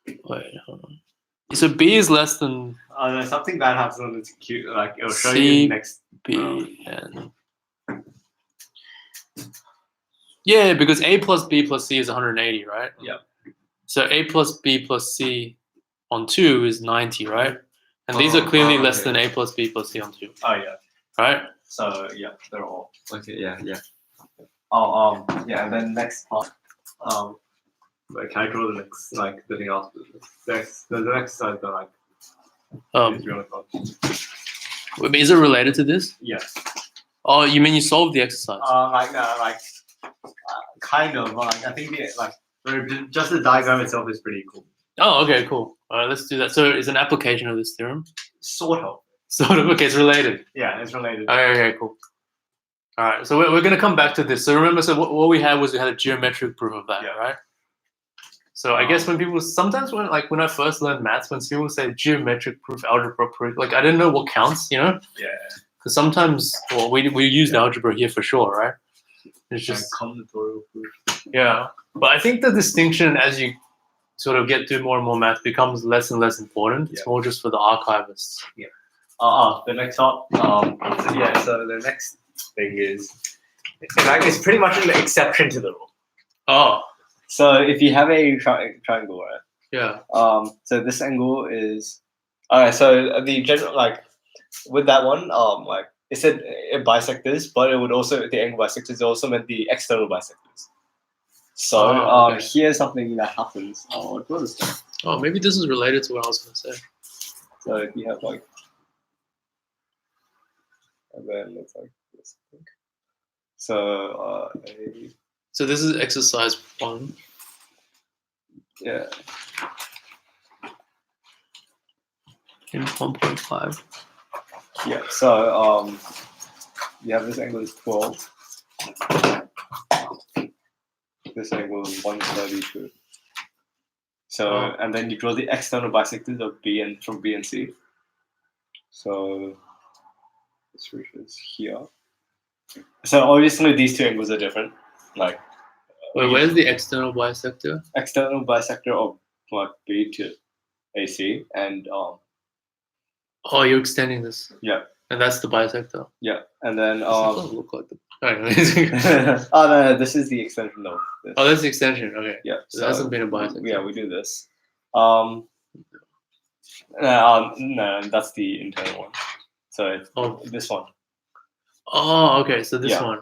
Wait, hold on. So B is less than No, something bad happens when it's acute. Like it'll show C, you next. B, and yeah, because A plus B plus C is 180, right? Yeah. So A plus B plus C on 2 is 90, right? And these are clearly less okay. than A plus B plus C on 2, Oh yeah. right? So yeah, they're all. Okay, yeah. Yeah, and then next part. Like, can I draw the next the thing after this? The next side that like is really fun. Is it related to this? Yeah. Oh, you mean you solved the exercise? Kind of. Like I think just the diagram itself is pretty cool. Oh, okay, cool. All right, let's do that. So it's an application of this theorem? Sort of. Sort of, okay, it's related. Yeah, it's related. Okay, cool. All right, so we're going to come back to this. So remember, so what we had was we had a geometric proof of that, Yeah. right? So I guess when people, sometimes when I first learned maths, when people say geometric proof, algebra proof, like I didn't know what counts, you know? Yeah. Because sometimes, well, we used algebra here for sure, right? It's just, Combinatorial proof. yeah. But I think the distinction as you sort of get to more and more math becomes less and less important. It's more just for the archivists. The next part. So the next thing is, in fact, it's pretty much an exception to the rule. Oh, So if you have a triangle, right? yeah. So this angle is, alright. So the general with that one, it said it bisectors, but it would also the angle bisectors also meant the external bisectors. So okay. here's something that happens. What was this? Oh, maybe this is related to what I was going to say. So if you have and then it's like this. I think. So So this is exercise 1. yeah. In 1.5. Yeah. So you have this angle is 12. This angle is 132. So and then you draw the external bisectors of B and from B and C. So this reaches here. So obviously these two angles are different. Wait, where's the external bisector? External bisector of B to AC and Oh, you're extending this. yeah. And that's the bisector. Yeah, and then This doesn't look like the. no, this is the extension of this. Oh, that's the extension. Okay. Yeah, So it hasn't been a bisector. Yeah, we do this. No, that's the internal one. So it's this one. Oh, okay. So this Yeah. one.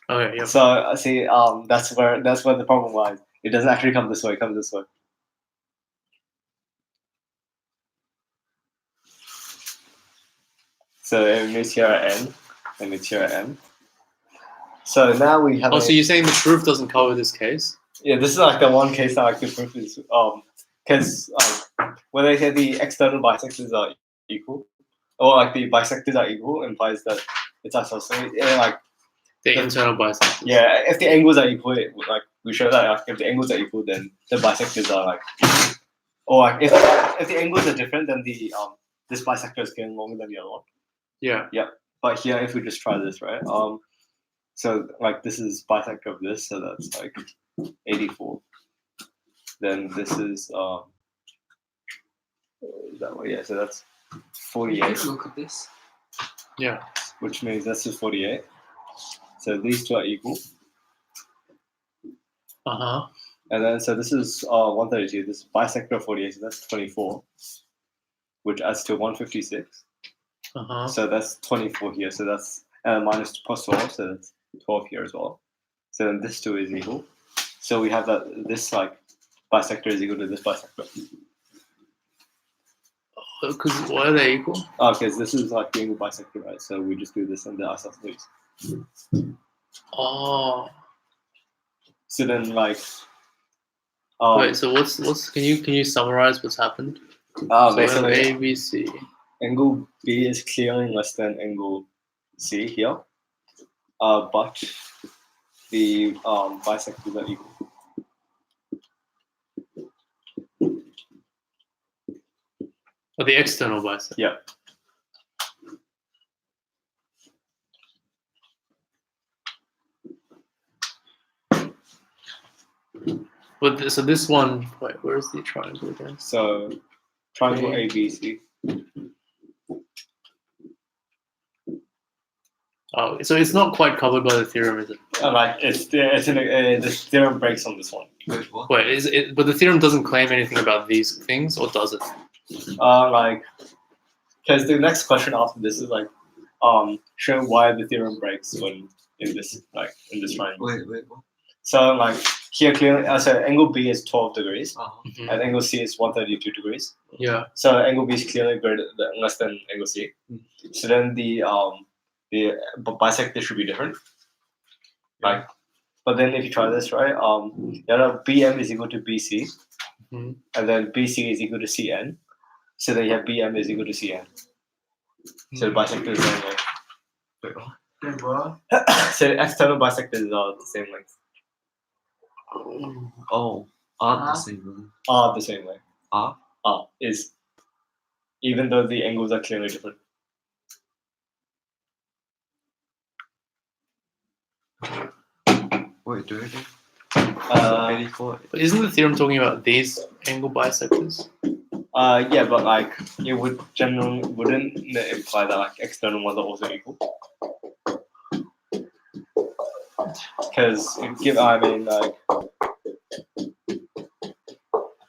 Okay. Yeah. So see, that's where the problem lies. It doesn't actually come this way. It comes this way. So it meets here at N, and meets here at M. So now we have. Oh, so you're saying the proof doesn't cover this case? Yeah, this is the one case that the proof is because when they say the external bisectors are equal, or the bisectors are equal, implies that it's isosceles. The internal bisectors. Yeah, if the angles are equal, we show that if the angles are equal, then the bisectors are equal. Or if the angles are different, then the this bisector is getting longer than the other one. Yeah. Yeah, but here if we just try this, right? So this is bisector of this, so that's 84. Then this is that way, yeah. So that's 48. Look at this. Yeah. Which means this is 48. So these two are equal. And then so this is 132. This is bisector of 48, so that's 24, which adds to 156. So that's 24 here. So that's minus plus 12, so that's 12 here as well. So then this two is equal. So we have that this bisector is equal to this bisector. Because why are they equal? Because this is the angle bisector, right? So we just do this in the isosceles. Oh. So then wait, so what's can you summarize what's happened? So basically A, B, C. Angle B is clearly less than angle C here. But the bisectors are equal. Oh, the external bisector. Yeah. But so this one, wait, where's the triangle again? So triangle ABC. Oh, so it's not quite covered by the theorem, is it? Like the theorem breaks on this one. Wait, what? Wait, is it? But the theorem doesn't claim anything about these things, or does it? Like, because the next question after this is like, show why the theorem breaks when in this triangle. Wait, what? So like here clearly, so angle B is 12 degrees, Mhm. and angle C is 132 degrees. Yeah. So angle B is clearly less than angle C. So then the bisector should be different. Like, but then if you try this, right, BM is equal to BC, Mhm. and then BC is equal to CN. So then you have BM is equal to CN. So the bisector is the same length. Wait, what? So the external bisectors are the same length. Oh, aren't the same. Are the same length. Are? Is, even though the angles are clearly different. Wait, do it again. Uh, 84. But isn't the theorem talking about these angle bisectors? Yeah, but like it wouldn't it imply that like external ones are also equal? Because like,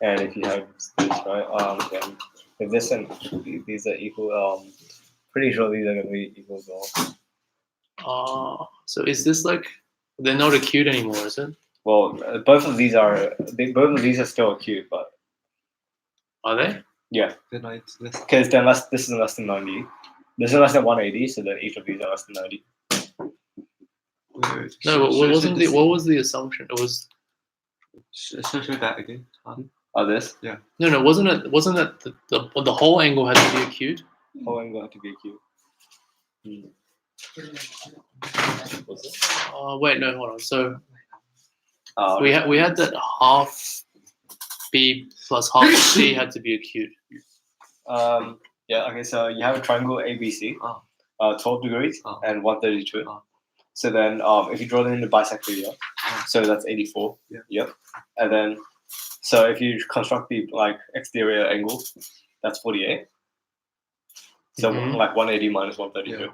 and if you have this right, then if this and these are equal, pretty sure these are gonna be equal as well. So is this like they're not acute anymore, is it? Well, both of these are still acute, but Are they? Then it's less. because then this is less than 90. This is less than 180, so then each of these are less than 90. Wait, No, but what was the assumption? It was Show that again. This no. Wasn't it the whole angle had to be acute? whole angle have to be acute. Was it? Wait, no, hold on. So Oh, we had that half B plus half C had to be acute. Yeah. Okay. So you have a triangle ABC, 12 degrees and 132. So then, if you draw them in the bisector here, so that's 84. Yeah. Yep. And then, so if you construct the like exterior angle, that's 48. So Mhm. like 180 minus 132. Yeah.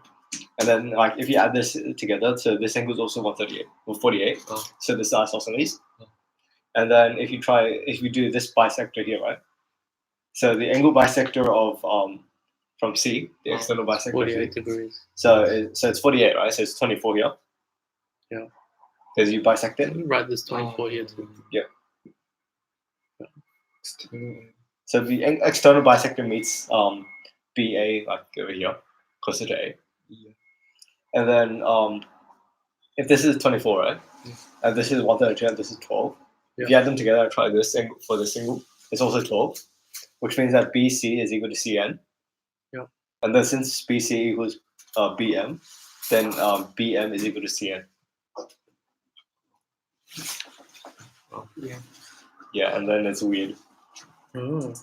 And then like if you add this together, so this angle is also 138 or 48. So this is isosceles. And then if you do this bisector here, right? So the angle bisector of from C, the external bisector. 48 degrees. So it's 48, right? So it's 24 here. Yeah. Because you bisect it. Let me write this 24 here too. So the external bisector meets BA like over here, closer to A. Yeah. And then if this is 24, right? And this is 132 and this is 12. If you add them together, try this angle for this angle, it's also 12, which means that BC is equal to CN. Yeah. And then since BC equals BM, then BM is equal to CN. Yeah, and then it's weird. Oh.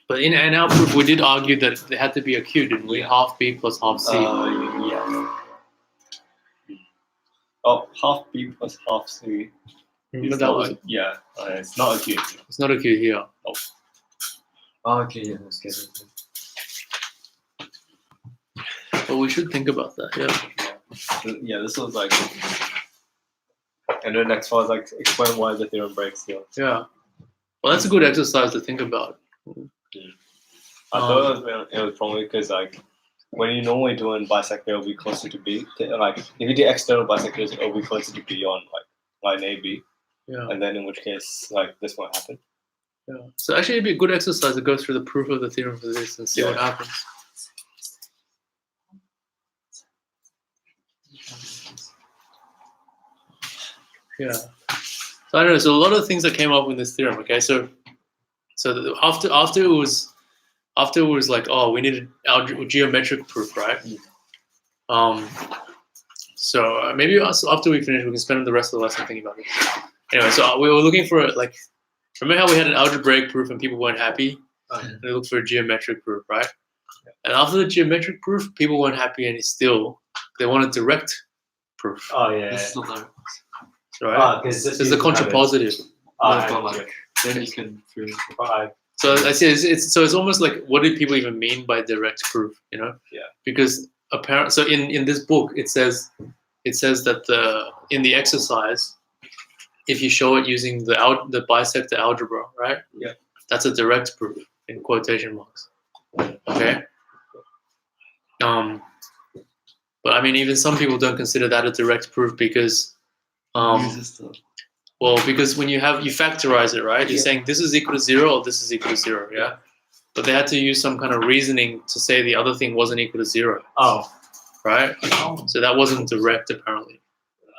But in our proof, we did argue that they had to be acute, didn't we? Half B plus half C. Yeah. Oh, half B plus half C. Remember that was It's not acute. it's not acute here. Oh, okay, yeah, that's good. But we should think about that. Yeah. Yeah, this was like, and then next one was like explain why the theorem breaks here. Yeah. Well, that's a good exercise to think about. I thought it was probably because like when you normally do in bisector, it'll be closer to B. Like if you do external bisectors, it'll be closer to B on like line AB. Yeah. And then in which case, like this won't happen. Yeah. So actually, it'd be a good exercise to go through the proof of the theorem for this and see what happens. Yeah. So I don't know. So a lot of things that came up with this theorem. Okay. So after it was like, oh, we needed geometric proof, right? So maybe after we finish, we can spend the rest of the lesson thinking about it. Anyway, so we were looking for like, remember how we had an algebraic proof and people weren't happy? And they looked for a geometric proof, right? And after the geometric proof, people weren't happy and still they wanted direct proof. Oh yeah. This is not direct. right? Because There's the contrapositive. But like then you can prove. So I see. It's almost like, what do people even mean by direct proof? You know? Yeah. Because apparent. So in this book, it says that in the exercise, if you show it using the bisector algebra, right? Yeah. That's a direct proof in quotation marks. Okay. But I mean, even some people don't consider that a direct proof because, because when you factorize it, right? You're saying this is equal to 0 or this is equal to 0, yeah. But they had to use some kind of reasoning to say the other thing wasn't equal to 0. Oh. Right. So that wasn't direct, apparently.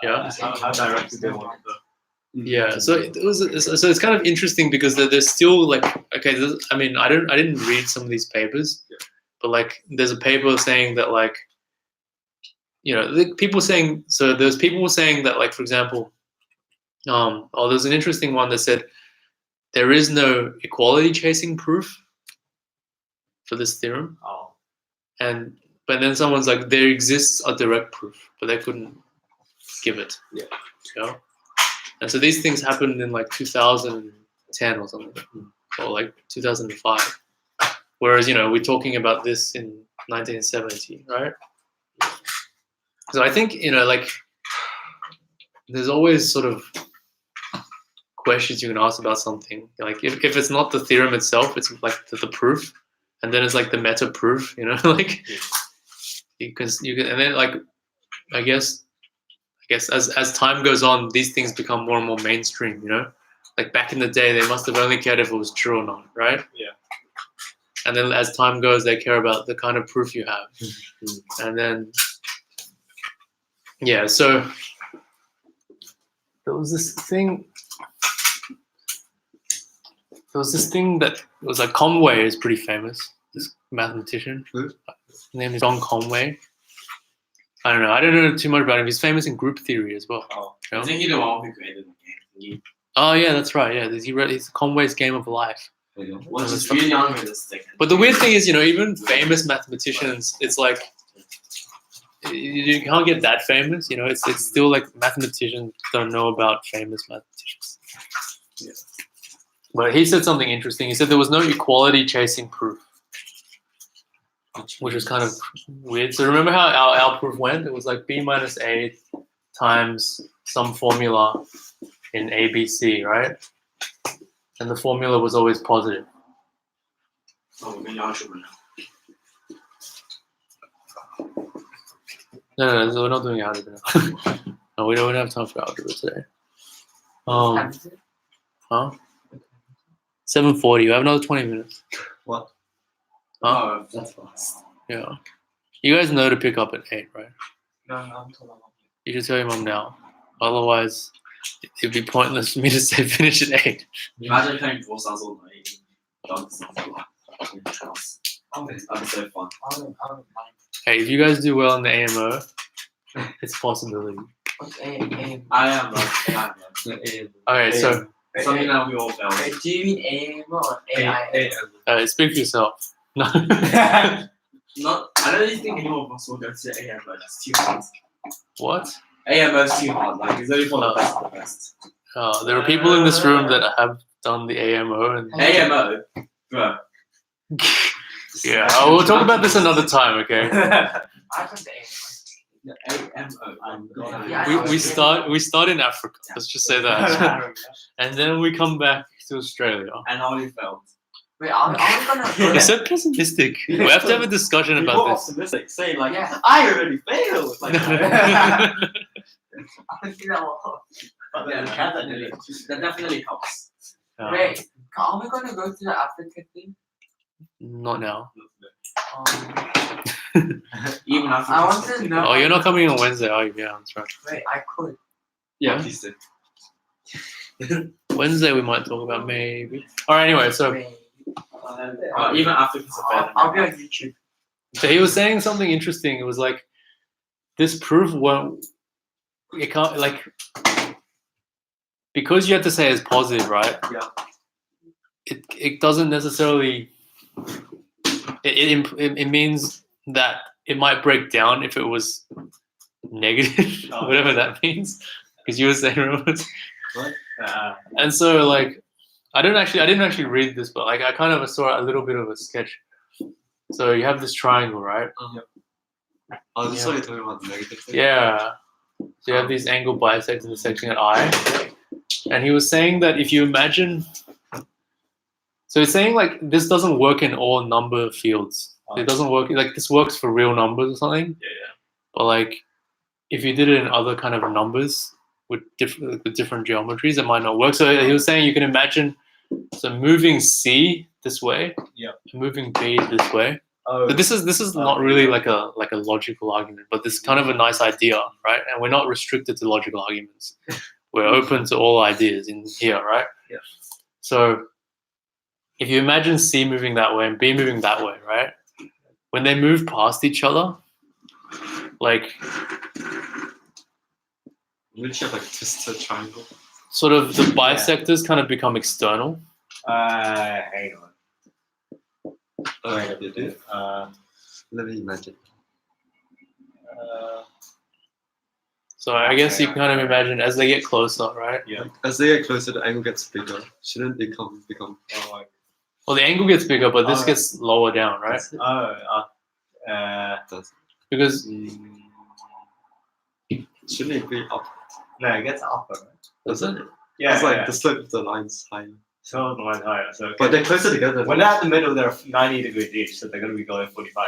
Yeah. How direct did they want the? Yeah, so it's kind of interesting because there's still like, okay, I mean, I didn't read some of these papers, but like there's a paper saying that like, you know, there's people saying that like, for example, there's an interesting one that said there is no equality chasing proof for this theorem, but then someone's like, there exists a direct proof, but they couldn't give it. Yeah. You know? And so these things happened in like 2010 or something, or like 2005. Whereas, you know, we're talking about this in 1970, right? So I think, you know, like there's always sort of questions you can ask about something. Like if it's not the theorem itself, it's like the proof, and then it's like the meta proof, you know, like you can, and then like I guess as time goes on, these things become more and more mainstream, you know? Like back in the day, they must have only cared if it was true or not, right? Yeah. And then as time goes, they care about the kind of proof you have. And then, yeah, so there was this thing that was like Conway is pretty famous, this mathematician. His name is John Conway. I don't know too much about him. He's famous in group theory as well. Oh, you know? I think he's the one who created the game. Oh yeah, that's right. Yeah, he's Conway's Game of Life. Which is really unrealistic. But the weird thing is, you know, even famous mathematicians, it's like you can't get that famous. You know, it's still like mathematicians don't know about famous mathematicians. Yeah. But he said something interesting. He said there was no equality chasing proof, which was kind of weird. So remember how our proof went? It was like b minus a times some formula in ABC, right? And the formula was always positive. Oh, we're in algebra No, so we're not doing algebra. No, we don't have time for algebra today. Huh? 7:40. You have another 20 minutes. What? Huh? Oh, that's fast. Yeah. You guys know to pick up at 8, right? No, I'm told I'm You should tell your mom now. Otherwise, it'd be pointless for me to say finish at 8. Imagine playing 4 stars all night. That's that'd be so fun. I don't mind. Hey, if you guys do well in the AMO, it's a possibility. What's A? I am like, Okay, so something that we all failed. Wait, do you mean AIMO or AI? speak for yourself. No. I don't really think anyone of us will go to AMO. That's too hard. What? AMO is too hard. Like, it's only for the best of the best. There are people in this room that have done the AMO. And AMO, bro. yeah, we'll talk about this another time, okay? I think the AMO. Yeah, We start in Africa. Let's just say that, and then we come back to Australia. And I only failed. Wait, I'm gonna. You're so pessimistic. We have to have a discussion about this. Optimistic, say like, Yeah. I already failed. Like, I think that will help. But yeah, that definitely helps. Wait, are we gonna go to the Africa thing? Not now. Even after I want to know. Oh, you're not coming on Wednesday, are you? Yeah, that's right. Wait, I could. yeah, please do. Wednesday we might talk about maybe. All right. Anyway, so Wait. even after it's I'll be on YouTube. he was saying something interesting. It was like this proof won't. It can't like because you have to say it's positive, right? Yeah. It doesn't necessarily. It means that it might break down if it was negative, whatever that means. because you were saying remember? Uh, And so like I didn't actually read this, but like I kind of saw a little bit of a sketch. So you have this triangle, right? Oh, this is Yeah. what you're talking about, the negative thing? Yeah. So you have these angle bisects intersecting at I. And he was saying that if you imagine, so he's saying like this doesn't work in all number fields. It doesn't work like this works for real numbers or something. Yeah. But like if you did it in other kind of numbers with different geometries, it might not work. So he was saying you can imagine moving C this way, Yeah. and moving B this way. Oh, But this is not really like a logical argument, but this is kind of a nice idea, right? And we're not restricted to logical arguments. We're open to all ideas in here, right? Yeah. So if you imagine C moving that way and B moving that way, right? When they move past each other, like Would you have like a twisted triangle? sort of the bisectors kind of become external. hang on. Wait, you do? Let me imagine. So I guess you kind of imagine as they get closer, right? Yeah. As they get closer, the angle gets bigger. Shouldn't it become? Oh, like, Well, the angle gets bigger, but this Oh. gets lower down, right? Does it? Does Because Shouldn't it be up? no, it gets upper. Right? Does it? Yeah, It's like yeah. the slope of the line's higher. So the line higher. So But they're closer together. when they're at the middle, they're 90 degrees each, so they're going to be going 45.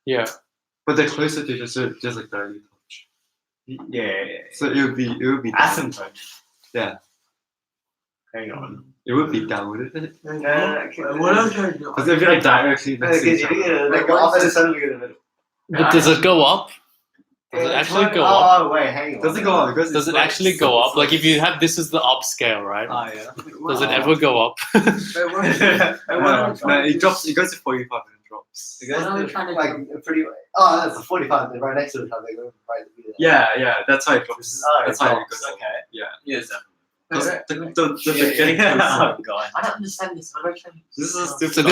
yeah, But they're closer to just like barely touch. Yeah. So it would be Asymptote. Yeah. Hang on. It would be down, wouldn't it? What I'm trying to do. Because if you're like directly next to each other. They go up and suddenly go to the middle. but does it go up? Does it actually go up? Oh, wait, hang on. Does it go up? Because Does it's it like- actually go up? Like if you have this is the upscale, right? Oh, yeah. Does it ever go up? No, it drops. It goes to 45 and it drops. It goes What are we to, trying to like, a pretty. Oh, that's a 45. They're right next to each other. They go right to the Yeah, that's how it drops. Oh, That's it how it drops, goes. okay. Yeah. Yes. Because Yeah, getting yeah. closer. Oh, God. I don't understand this. What are we trying to This is So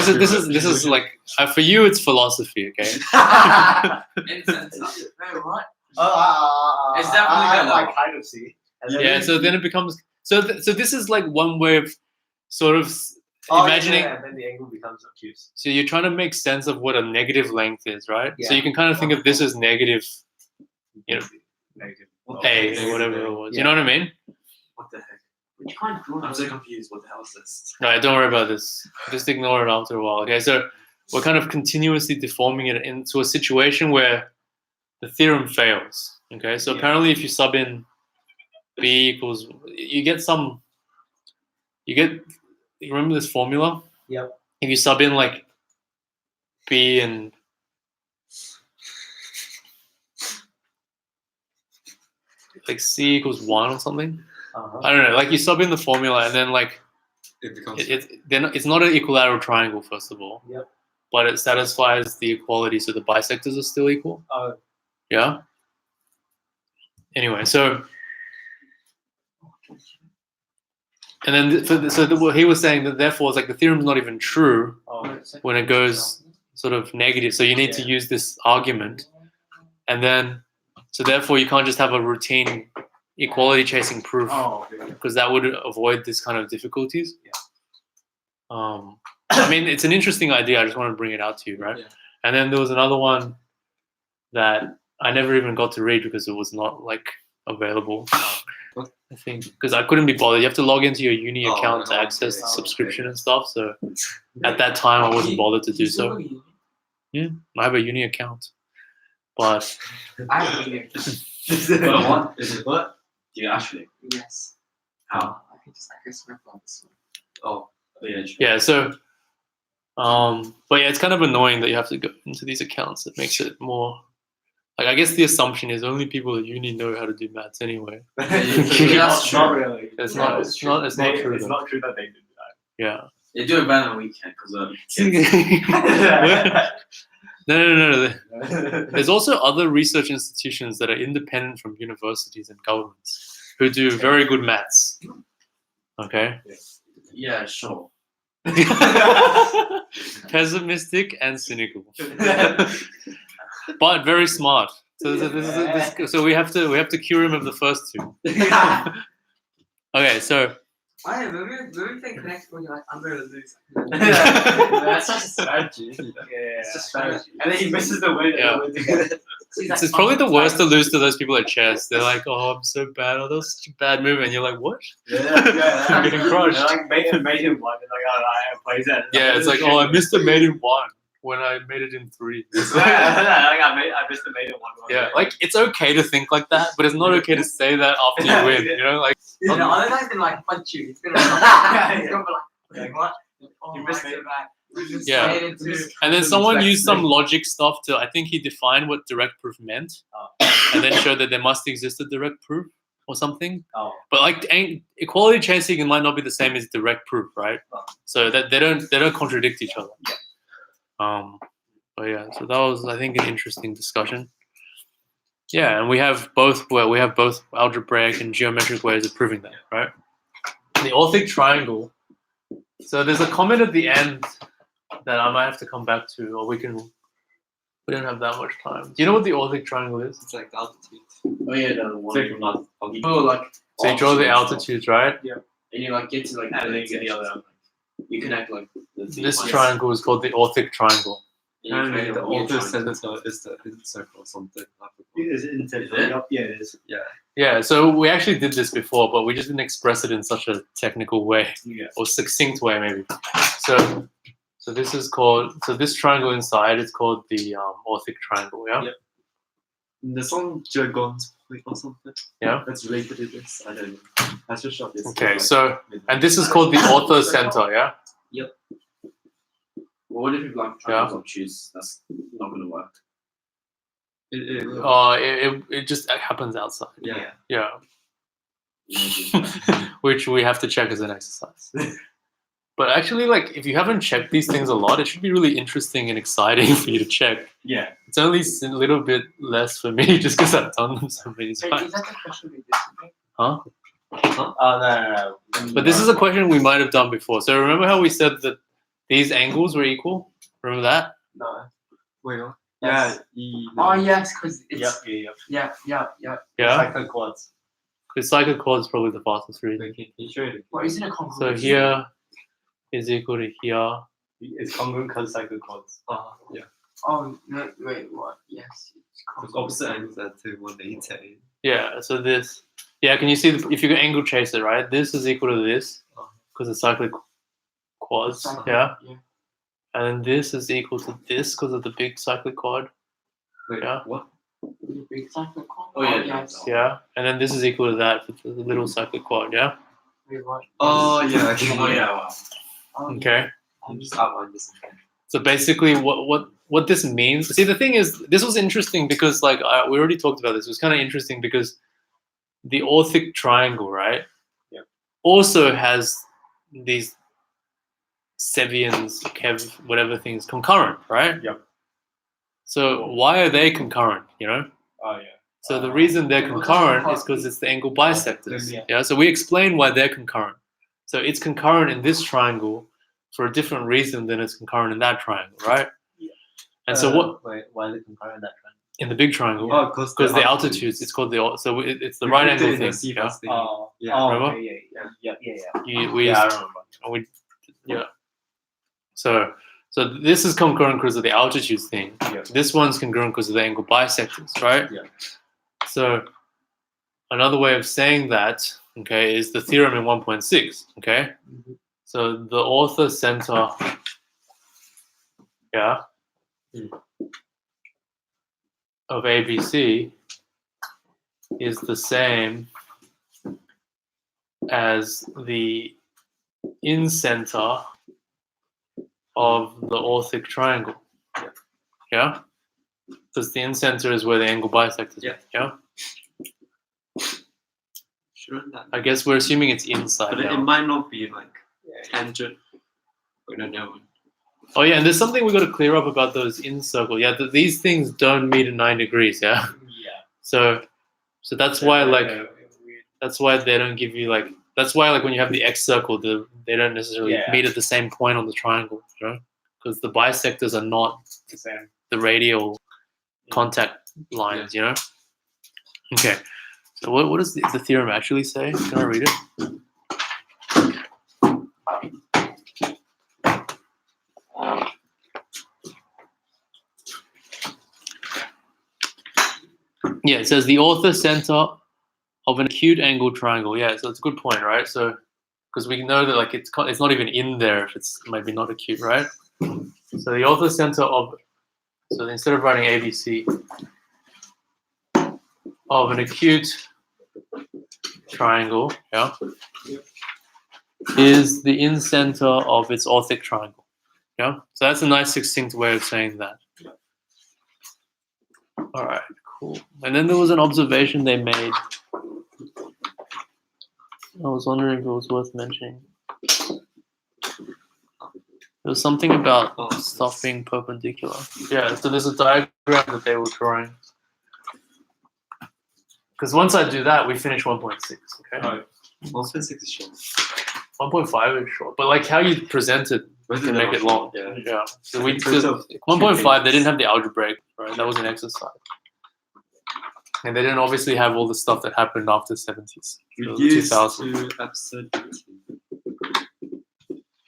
this is like for you it's philosophy, okay? In sense. Very right. It's definitely I better. kind of see. And then Yeah. So then it becomes so this is like one way of sort of imagining. Yeah, and then the angle becomes obtuse. So you're trying to make sense of what a negative length is, right? So Yeah. you can kind of think of this as negative, you know, Negative. A or whatever it was. You know what I mean? What the heck? Which kind of drawing? I'm so confused. What the hell is this? All right, don't worry about this. Just ignore it after a while. Okay, so we're kind of continuously deforming it into a situation where the theorem fails. Okay, so apparently if you sub in B equals, you remember this formula? Yep. If you sub in like B and like C equals 1 or something. I don't know. Like you sub in the formula and then like It becomes. then it's not an equilateral triangle first of all. Yep. But it satisfies the equality, so the bisectors are still equal. Oh. Yeah. Anyway, so and then what he was saying that therefore it's like the theorem's not even true Oh. when it goes sort of negative. So you need to use this argument, and then so therefore you can't just have a routine equality chasing proof Oh, okay. because that would avoid this kind of difficulties. I mean, it's an interesting idea. I just want to bring it out to you, right? Yeah. And then there was another one that I never even got to read because it was not like available. I think because I couldn't be bothered. You have to log into your uni Oh, account to okay. access the Oh, subscription and stuff. So at that time, I wasn't bothered to do so. I have a uni account, but I have a video. But what? Is it what? Do you actually? Yes. How? I can just record this one. Oh, yeah. True. yeah. So, but yeah, it's kind of annoying that you have to go into these accounts. It makes it more. Like I guess the assumption is only people at uni know how to do maths anyway. That's true. Not really. It's No, not. It's not. It's not true. It's though. not true that they did Yeah. They do it better on the weekend because that. No. There's also other research institutions that are independent from universities and governments who do very good maths. Okay. yeah, sure. Pessimistic and cynical, but very smart. So we have to cure him of the first two. Okay, so I when we play Connect, you're like, I'm gonna lose. That's such a strategy. Yeah. It's just strategy. And then he misses the win. Yeah. it's probably the worst to lose to those people at chess. They're like, oh, I'm so bad. Oh, that was such a bad move, and you're like, what? Yeah. I'm getting crushed. Like made him one. It's like, I plays that. Yeah, it's like, oh, I missed the mate in 1 when I made it in 3. I missed the made in one. Yeah, like it's okay to think like that, but it's not okay to say that after you win. You know, like The other guy's gonna like punch you. It's gonna it's gonna be like what? Oh, You missed so it. bad. You just Yeah. made it too. and then someone used some logic stuff to. I think he defined what direct proof meant, and then showed that there must exist a direct proof or something. Oh. But like equality chasing might not be the same as direct proof, right? So that they don't contradict each other. But yeah, so that was, I think, an interesting discussion. Yeah, and we have both algebraic and geometric ways of proving that, right? The Orthic triangle. So there's a comment at the end that I might have to come back to, or we don't have that much time. Do you know what the Orthic triangle is? It's like altitude. Oh yeah, the one. Take from that. You know, like So you draw the altitudes, altitudes, right? and you like get to like And the then the other. You connect like the This points. triangle is called the Orthic triangle. And you Apparently, create the a weird author triangle. center is the circle or something. I forgot. Is it intentional? Is it? Yep, yeah, it is. Yeah, so we actually did this before, but we just didn't express it in such a technical way Yeah. or succinct way, maybe. So this is called. So this triangle inside is called the Orthic triangle. Yeah. Yep. There's some jargons or something. Yeah. That's related to this. I don't know. I just shot this. Okay. So and this is called the Orthocenter. Yeah. Well, what if you like triangles obtuse? That's not going to work. It just happens outside. Yeah. Yeah. Yeah. Which we have to check as an exercise. But actually, like, if you haven't checked these things a lot, it should be really interesting and exciting for you to check. Yeah. It's only a little bit less for me just because I've done them so many Wait, times. is that the question we did? Huh? Oh no. But this is a question we might have done before. So remember how we said that these angles were equal? Remember that? No. Wait, what? Yes. Yeah. Oh yes, because it's Yep. yeah. Yeah? Cyclic quads. Because cyclic chord is probably the fastest reading. Wait, can you show it? Well, isn't it So congruent? here is equal to here. It's congruent because cyclic quads. Yeah. Oh no, wait, what? Yes, it's Because congruent. opposite angles are to 180. Yeah, so this. Yeah, can you see, if you can angle chase it, right? This is equal to this because it's cyclic quads. Cyclic, Yeah. yeah. And then this is equal to this because of the big cyclic quad. Wait, Yeah. what? The big cyclic quad? Oh, yeah, yes. Yeah. And then this is equal to that for the little cyclic quad. Yeah. Wait, what? Oh, yeah. Okay. Oh yeah, wow. Oh, yeah. Okay. I'm just outlining this. So basically, what this means. See, the thing is, this was interesting because, like, we already talked about this. It was kind of interesting because the Orthic triangle, right? Yeah. Also has these Cevians, whatever things concurrent, right? Yep. So why are they concurrent? You know. Oh yeah. So the reason they're What does concurrent concurrent is because it's the angle bisectors. Yeah. Yeah. So we explain why they're concurrent. So it's concurrent in this triangle for a different reason than it's concurrent in that triangle, right? Yeah. And so what Wait, why is it concurrent that triangle? in the big triangle? Oh, because Because the altitudes, it's called it's the right angle thing. Yeah. Oh. Yeah, Oh. remember? Okay, yeah. We Yeah, I remember. So this is concurrent because of the altitudes thing. Yeah. This one's congruent because of the angle bisectors, right? Yeah. So another way of saying that, okay, is the theorem in 1.6. Okay. So the Orthocenter, yeah, of ABC is the same as the in-center of the Orthic triangle. Yeah? Because the in-center is where the angle bisectors. Yeah. Yeah? Shouldn't that? I guess we're assuming it's inside But it now. might not be like tangent. We don't know. Oh yeah, and there's something we got to clear up about those in circle. Yeah, these things don't meet at 9 degrees. Yeah. Yeah. So that's why that's why they don't give you like. That's why like when you have the X circle, they don't necessarily meet at the same point on the triangle, you know, because the bisectors are not the same. the radial contact lines, you know? Okay. So what does the theorem actually say? Can I read it? Yeah, it says the orthocenter of an acute angle triangle. Yeah, so it's a good point, right? So because we know that like it's not even in there if it's maybe not acute, right? So the orthocenter of, so instead of writing ABC, of an acute triangle, yeah, is the in-center of its orthic triangle. Yeah, so that's a nice succinct way of saying that. All right, cool. And then there was an observation they made. I was wondering if it was worth mentioning. There was something about stuff being perpendicular. Yeah, so there's a diagram that they were drawing. Because once I do that, we finish 1.6, okay? 1.6 is short. 1.5 is short, but like how you present it can make it long. Yeah. So we did 1.5. They didn't have the algebraic, right? That was an exercise, and they didn't obviously have all the stuff that happened after 70s. Reduce 2000. to absurdity.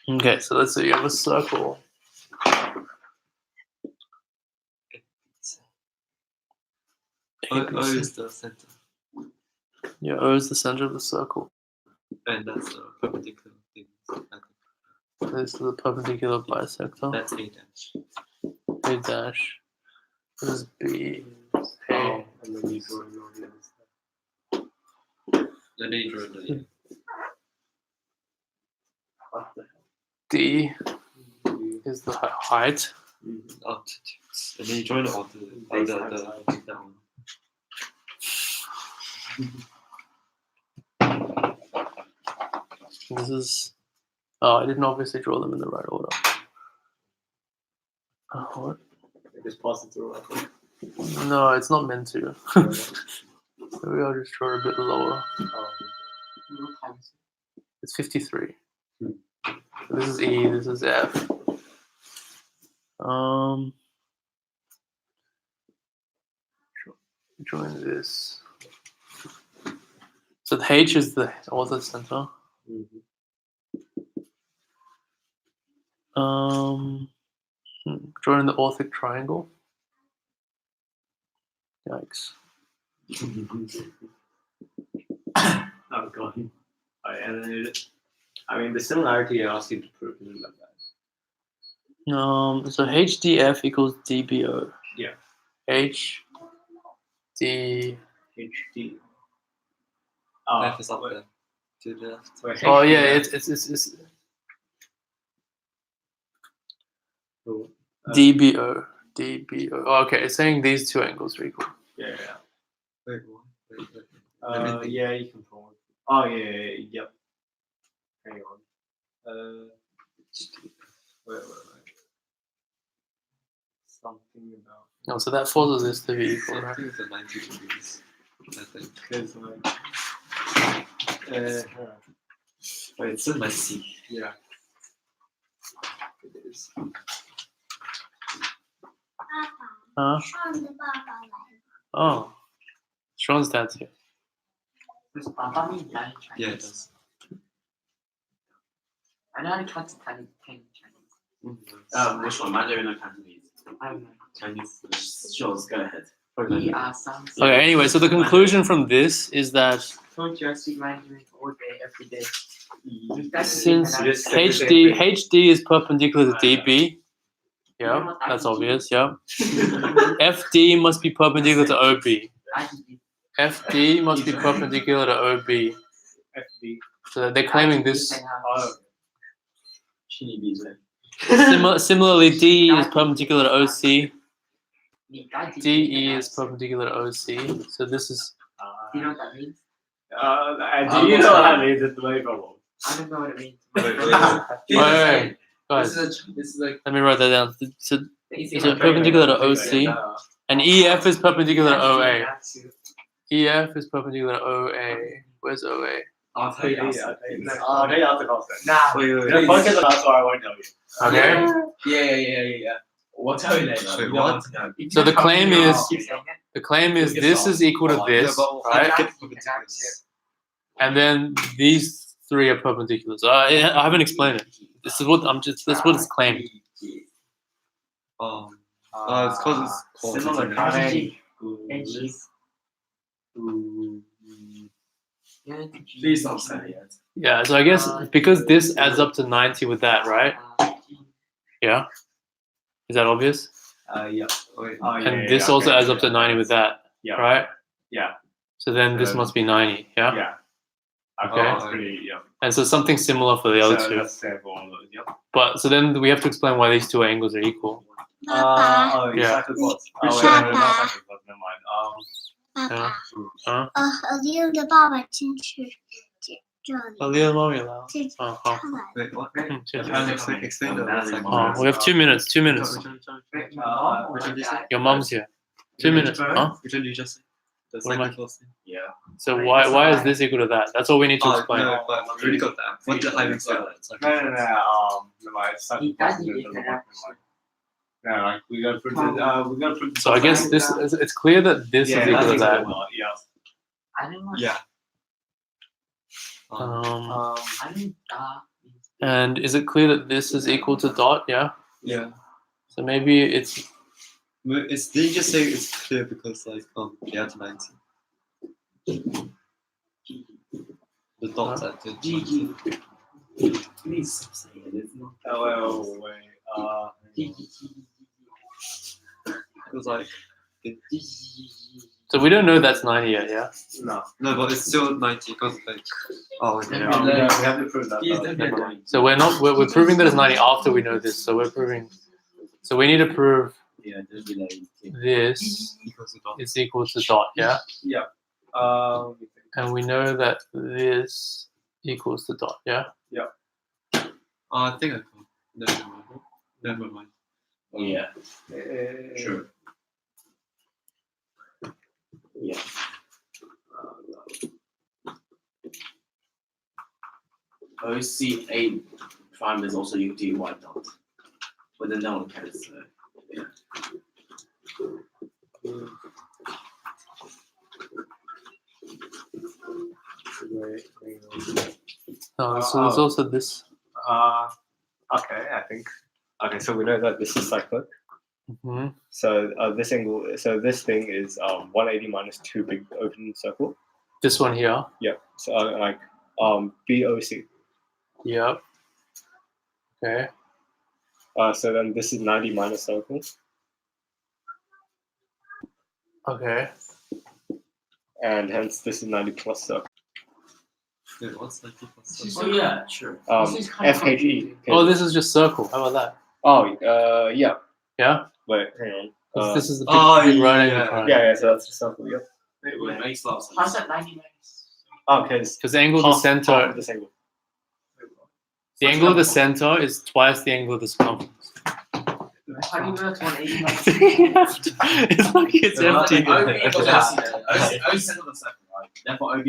Okay, so let's say you have a circle. O is the center, Yeah, O is the center of the circle. and that's the perpendicular thing. This is the perpendicular bisector. That's A dash. A dash. This is B. A. And then you draw all the other stuff. Then you draw the D is the height. altitudes. And then you join the altitude. That one. This is. Oh, I didn't obviously draw them in the right order. What? Just pass it through. I think. No, it's not meant to. Maybe I'll just draw a bit lower. It's 53. This is E. This is F. Join this. So the H is the orthocenter. Join the orthic triangle. Yikes. Oh god. And then I mean the similarity asks you to prove it like that. So HDF equals DBO. Yeah. HD. HD. F is up there. To the left. Wait, Oh yeah, HDF. it's So, DBO. DBO. Oh, okay, it's saying these two angles are equal. yeah. Wait, what? Wait. Yeah, you can forward. Oh yeah, yep. Hang on. Wait. Something about No, so that forces this to be equal, right? Something is at 90 degrees. I think. because like Wait, it's in my C. yeah. It is. Huh? Oh. Sean's dad's here. Does Papa mean tiny Chinese? Yeah, it does. I know how to count to tiny Chinese. Which one? Mandarin or Cantonese? I don't know. Chinese. Sure, go ahead. Sounds Okay, anyway, so the conclusion from this is that Don't you speak Mandarin all day, every day? since Just- HD is perpendicular to DB, yeah, that's obvious, yeah. FD must be perpendicular to OB. FD must be perpendicular to OB. FB. So they're claiming this. Oh. Similarly, D is perpendicular to OC. DE is perpendicular to OC. So this is. Do you know what that means? Do you know what that means? It's very problem. I don't know what it means. Wait, guys, This is like let me write that down. So Easy. So perpendicular to OC, and EF is perpendicular to OA. EF is perpendicular to OA. Where's OA? I'll tell you after. I'll tell you after conference. Nah. Wait. The focus on that's why I won't tell you. Okay. yeah. We'll tell you later. Wait, You don't what? want to know. So the claim is The claim is this is equal to this, right? And then these three are perpendicular. So I haven't explained it. This is what that's what it's claiming. It's because it's Similar Edges. Please don't say it. Yeah, so I guess because this adds up to 90 with that, right? Yeah. Is that obvious? Yeah. And this also adds up to 90 with that, Yeah. right? Yeah. So then this must be 90, yeah? Yeah. Okay. That's pretty, yeah. And so something similar for the other So two. that's fair for all those, yeah. But so then we have to explain why these two angles are equal. Oh, Yeah. cyclic plots. Oh, Oh, wait, wait, no, no, not no, cyclic plots, never mind. 啊啊，丽的爸爸进去这里，老爹妈咪来了。这嗯，好， Wait, what? 谢谢。 Explain the cycle. We have 2 minutes. 2 minutes. Which one did you say? Your mom's here. 2 minutes. Huh? Which one did you just say? The What am I- cycle plots thing? Yeah. So why is this equal to that? That's all we need to Oh, explain. no, but we already got that. What did I say? No, never mind. Cyclic plots is never mind. No, like we go through the, So I guess this is, it's clear that this is equal to that. Yeah. I don't know. Yeah. I don't And is it clear that this is equal to dot? Yeah. Yeah. So maybe it's It's did you just say it's clear because like they add 90. The dots at the GG. Please stop saying it. It's not. Oh, wait. because like so we don't know that's 90 yet. Yeah. No. no, but it's still 90 because like okay. Yeah, we have to prove that. Please though. don't Never get mind. So we're proving that it's 90 after we know this. So we're proving. So we need to prove Yeah, just be like. this Equals to dot. is equal to dot. Yeah. And we know that this equals to dot. Yeah. I think I can. Never mind. Oh, yeah. Sure. Yeah. OCA prime is also equal to y dot, but then no one cares. Yeah. No, so there's also this. Okay, I think. Okay, so we know that this is cyclic. Hmm. So this angle, so this thing is 180 minus 2 big open circle. This one here. Yeah. So like BOC. Yep. Okay. So then this is 90 minus circle. Okay. And hence this is 90 plus circle. Wait, what's like Oh yeah, sure. This is kind of FHE. Oh, this is just circle. How about that? Oh, yeah. Yeah. Wait, hang 'Cause on. this is the big, oh, big right yeah. angle triangle. Yeah, so that's just circle. Yeah. It makes a lot of sense. How's that 90 minus? Okay. It's Because the angle of the half center, of this angle. the angle of the center is twice the angle of the circumference. How do you know it's 180 minus? It's like it's empty. OB equals OC. OC equals the second, right? Therefore OB.